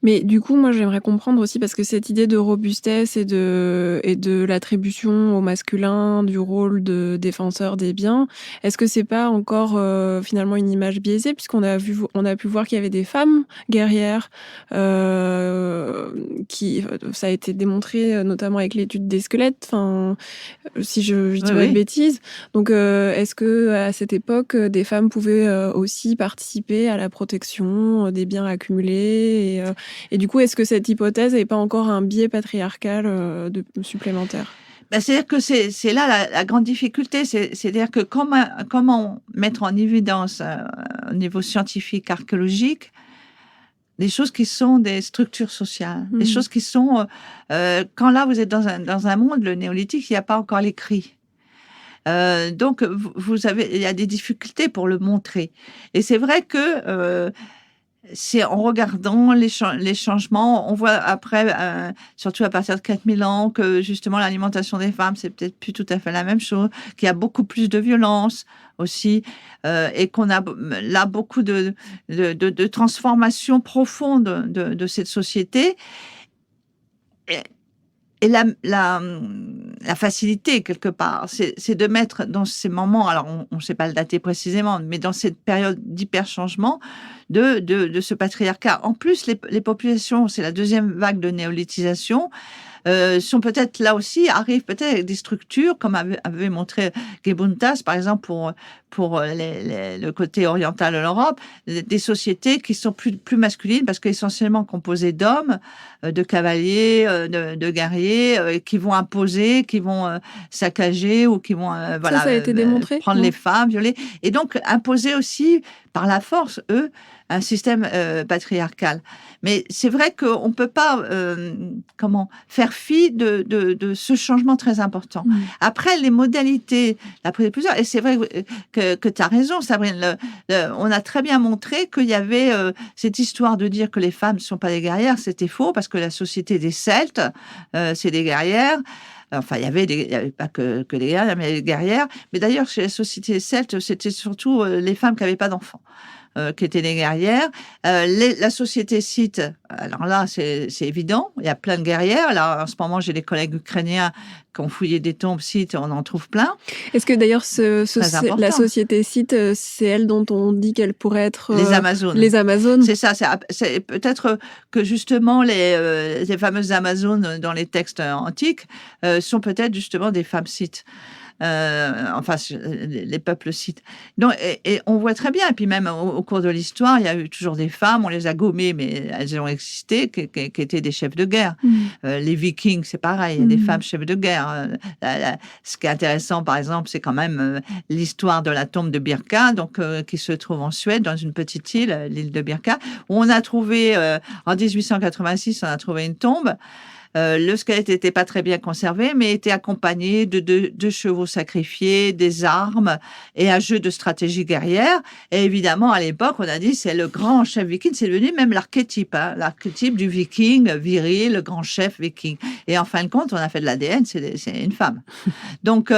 Mais du coup, moi, j'aimerais comprendre aussi, parce que cette idée de robustesse et de l'attribution au masculin du rôle de défenseur des biens, est-ce que c'est pas encore finalement une image biaisée, puisqu'on a pu voir qu'il y avait des femmes guerrières qui, ça a été démontré notamment avec l'étude des squelettes, enfin, si je dis pas de bêtises. Donc, est-ce que à cette époque, des femmes pouvaient aussi participer à la protection des biens accumulés et du coup, est-ce que cette hypothèse n'est pas encore un biais patriarcal supplémentaire? C'est-à-dire que c'est là la grande difficulté. C'est-à-dire que comment mettre en évidence au niveau scientifique, archéologique, des choses qui sont des structures sociales, des choses qui sont... quand là, vous êtes dans un monde, le néolithique, il n'y a pas encore l'écrit. Donc, il y a des difficultés pour le montrer. Et c'est vrai que... c'est en regardant les changements, on voit après, surtout à partir de 4000 ans, que justement l'alimentation des femmes, c'est peut-être plus tout à fait la même chose, qu'il y a beaucoup plus de violence aussi, et qu'on a là beaucoup de transformations profondes de cette société. Et la facilité, quelque part, c'est de mettre dans ces moments, alors on ne sait pas le dater précisément, mais dans cette période d'hyper-changement de ce patriarcat. En plus, les populations, c'est la deuxième vague de néolithisation, sont peut-être là aussi, arrivent peut-être avec des structures, comme avait montré Gebuntas, par exemple, pour le côté oriental de l'Europe, des sociétés qui sont plus masculines, parce qu'essentiellement composées d'hommes, de cavaliers, de guerriers, qui vont imposer, qui vont saccager, ou qui vont ça a été démontré, prendre les femmes, violer, et donc imposer aussi, par la force, eux, un système patriarcal. Mais c'est vrai qu'on ne peut pas faire fi de ce changement très important. Après, les modalités, d'après plusieurs, et c'est vrai que tu as raison, Sabrine, on a très bien montré qu'il y avait cette histoire de dire que les femmes ne sont pas des guerrières, c'était faux, parce que la société des Celtes, c'est des guerrières. Enfin, il y avait pas que des guerrières, mais des guerrières. Mais d'ailleurs, chez la société celte, c'était surtout les femmes qui n'avaient pas d'enfants. qui étaient des guerrières. La société scythe, alors là, c'est évident, il y a plein de guerrières. Là, en ce moment, j'ai des collègues ukrainiens qui ont fouillé des tombes scythes, on en trouve plein. Est-ce que d'ailleurs, la société scythe, c'est elle dont on dit qu'elle pourrait être... Les Amazones. Les Amazones. C'est ça, c'est peut-être que justement les fameuses Amazones dans les textes antiques sont peut-être justement des femmes scythes. Enfin, les peuples scythes. Donc, et on voit très bien, et puis même au cours de l'histoire, il y a eu toujours des femmes, on les a gommées, mais elles ont existé, qui étaient des chefs de guerre. Les Vikings, c'est pareil, il y a des femmes chefs de guerre. Ce qui est intéressant, par exemple, c'est quand même l'histoire de la tombe de Birka, donc, qui se trouve en Suède, dans une petite île, l'île de Birka, où on a trouvé, en 1886, on a trouvé une tombe. Le squelette n'était pas très bien conservé, mais était accompagné de deux chevaux sacrifiés, des armes et un jeu de stratégie guerrière. Et évidemment, à l'époque, on a dit c'est le grand chef viking. C'est devenu même l'archétype, l'archétype du viking viril, le grand chef viking. Et en fin de compte, on a fait de l'ADN, c'est une femme. Donc,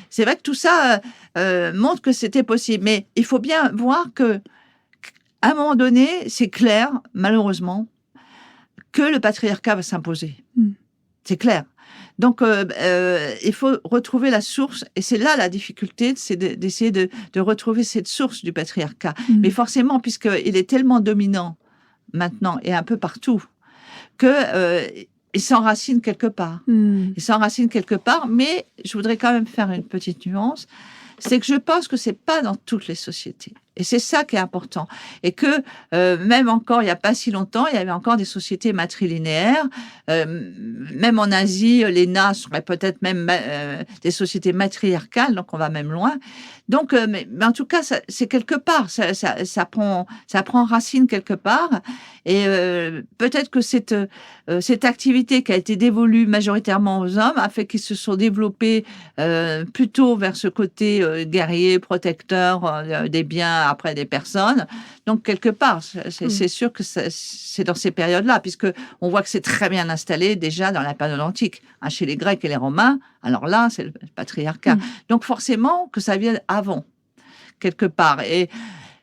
c'est vrai que tout ça montre que c'était possible. Mais il faut bien voir que, à un moment donné, c'est clair, malheureusement, que le patriarcat va s'imposer. C'est clair. Donc, il faut retrouver la source, et c'est là la difficulté, c'est d'essayer de retrouver cette source du patriarcat. Mais forcément, puisqu'il est tellement dominant maintenant et un peu partout, il s'enracine quelque part. Il s'enracine quelque part, mais je voudrais quand même faire une petite nuance, c'est que je pense que c'est pas dans toutes les sociétés. Et c'est ça qui est important. Et que même encore, il n'y a pas si longtemps, il y avait encore des sociétés matrilinéaires. Même en Asie, les Nas seraient peut-être même des sociétés matriarcales, donc on va même loin. Donc, mais en tout cas, c'est quelque part, ça prend racine quelque part. Et peut-être que cette activité qui a été dévolue majoritairement aux hommes a fait qu'ils se sont développés plutôt vers ce côté guerrier, protecteur des biens après des personnes. Donc, quelque part, c'est sûr que c'est dans ces périodes-là, puisque on voit que c'est très bien installé déjà dans la période antique. Chez les Grecs et les Romains, alors là, c'est le patriarcat. Donc, forcément, que ça vienne avant, quelque part. Et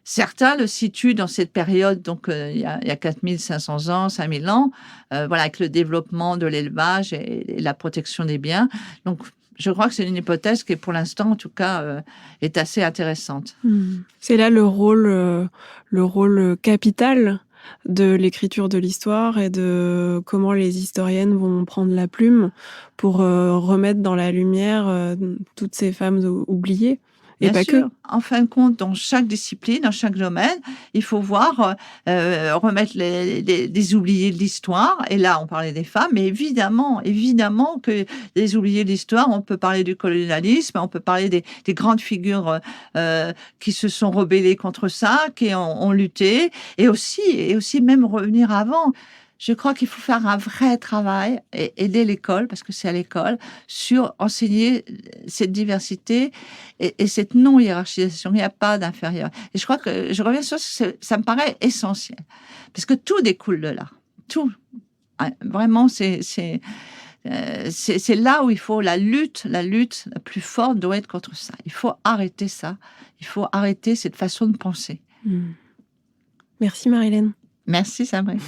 certains le situent dans cette période, donc il y a 4500 ans, 5000 ans, voilà, avec le développement de l'élevage et la protection des biens. Donc, je crois que c'est une hypothèse qui, pour l'instant, en tout cas, est assez intéressante. C'est là le rôle capital de l'écriture de l'histoire et de comment les historiennes vont prendre la plume pour remettre dans la lumière toutes ces femmes oubliées. Et Bien pas sûr. que. En fin de compte, dans chaque discipline, dans chaque domaine, il faut voir, remettre les oubliés de l'histoire. Et là, on parlait des femmes, mais évidemment que les oubliés de l'histoire, on peut parler du colonialisme, on peut parler des grandes figures qui se sont rebellées contre ça, qui ont lutté, et aussi même revenir avant. Je crois qu'il faut faire un vrai travail et aider l'école, parce que c'est à l'école, sur enseigner cette diversité et cette non-hiérarchisation. Il n'y a pas d'inférieur. Et je crois que, je reviens sur ça me paraît essentiel. Parce que tout découle de là. Tout. Vraiment, c'est là où il faut la lutte la plus forte doit être contre ça. Il faut arrêter ça. Il faut arrêter cette façon de penser. Merci Marie-Hélène. Merci Sabrine.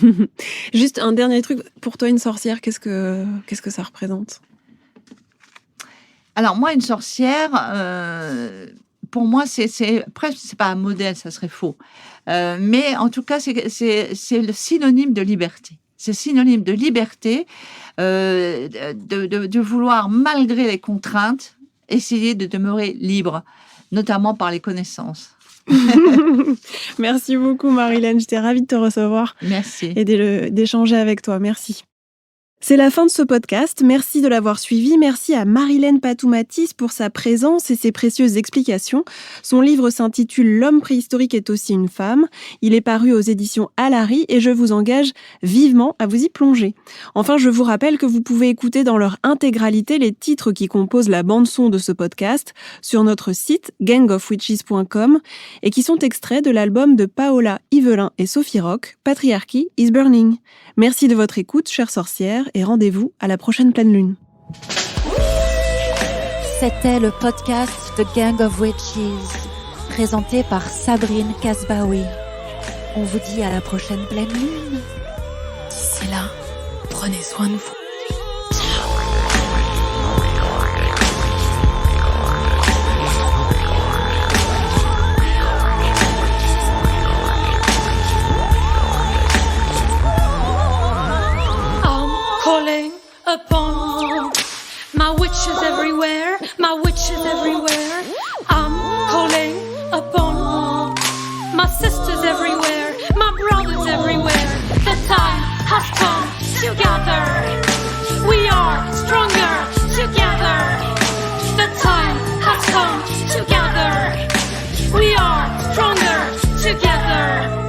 Juste un dernier truc, pour toi une sorcière, qu'est-ce que ça représente ? Alors moi, une sorcière, pour moi, presque c'est pas un modèle, ça serait faux. Mais en tout cas, c'est le synonyme de liberté. C'est synonyme de liberté, de vouloir, malgré les contraintes, essayer de demeurer libre, notamment par les connaissances. Merci beaucoup Marie-Hélène, j'étais ravie de te recevoir. Merci. Et d'échanger avec toi, merci. C'est la fin de ce podcast, merci de l'avoir suivi, merci à Marie-Hélène Patou-Mathis pour sa présence et ses précieuses explications. Son livre s'intitule « L'homme préhistorique est aussi une femme ». Il est paru aux éditions Alary et je vous engage vivement à vous y plonger. Enfin, je vous rappelle que vous pouvez écouter dans leur intégralité les titres qui composent la bande-son de ce podcast sur notre site gangofwitches.com et qui sont extraits de l'album de Paola Yvelin et Sophie Roch, Patriarchy is Burning. Merci de votre écoute, chères sorcières, et rendez-vous à la prochaine pleine lune. C'était le podcast de Gang of Witches, présenté par Sabrine Kasbaoui. On vous dit à la prochaine pleine lune. D'ici là, prenez soin de vous. Calling upon my witches everywhere, my witches everywhere. I'm calling upon my sisters everywhere, my brothers everywhere. The time has come together. We are stronger together. The time has come together. We are stronger together.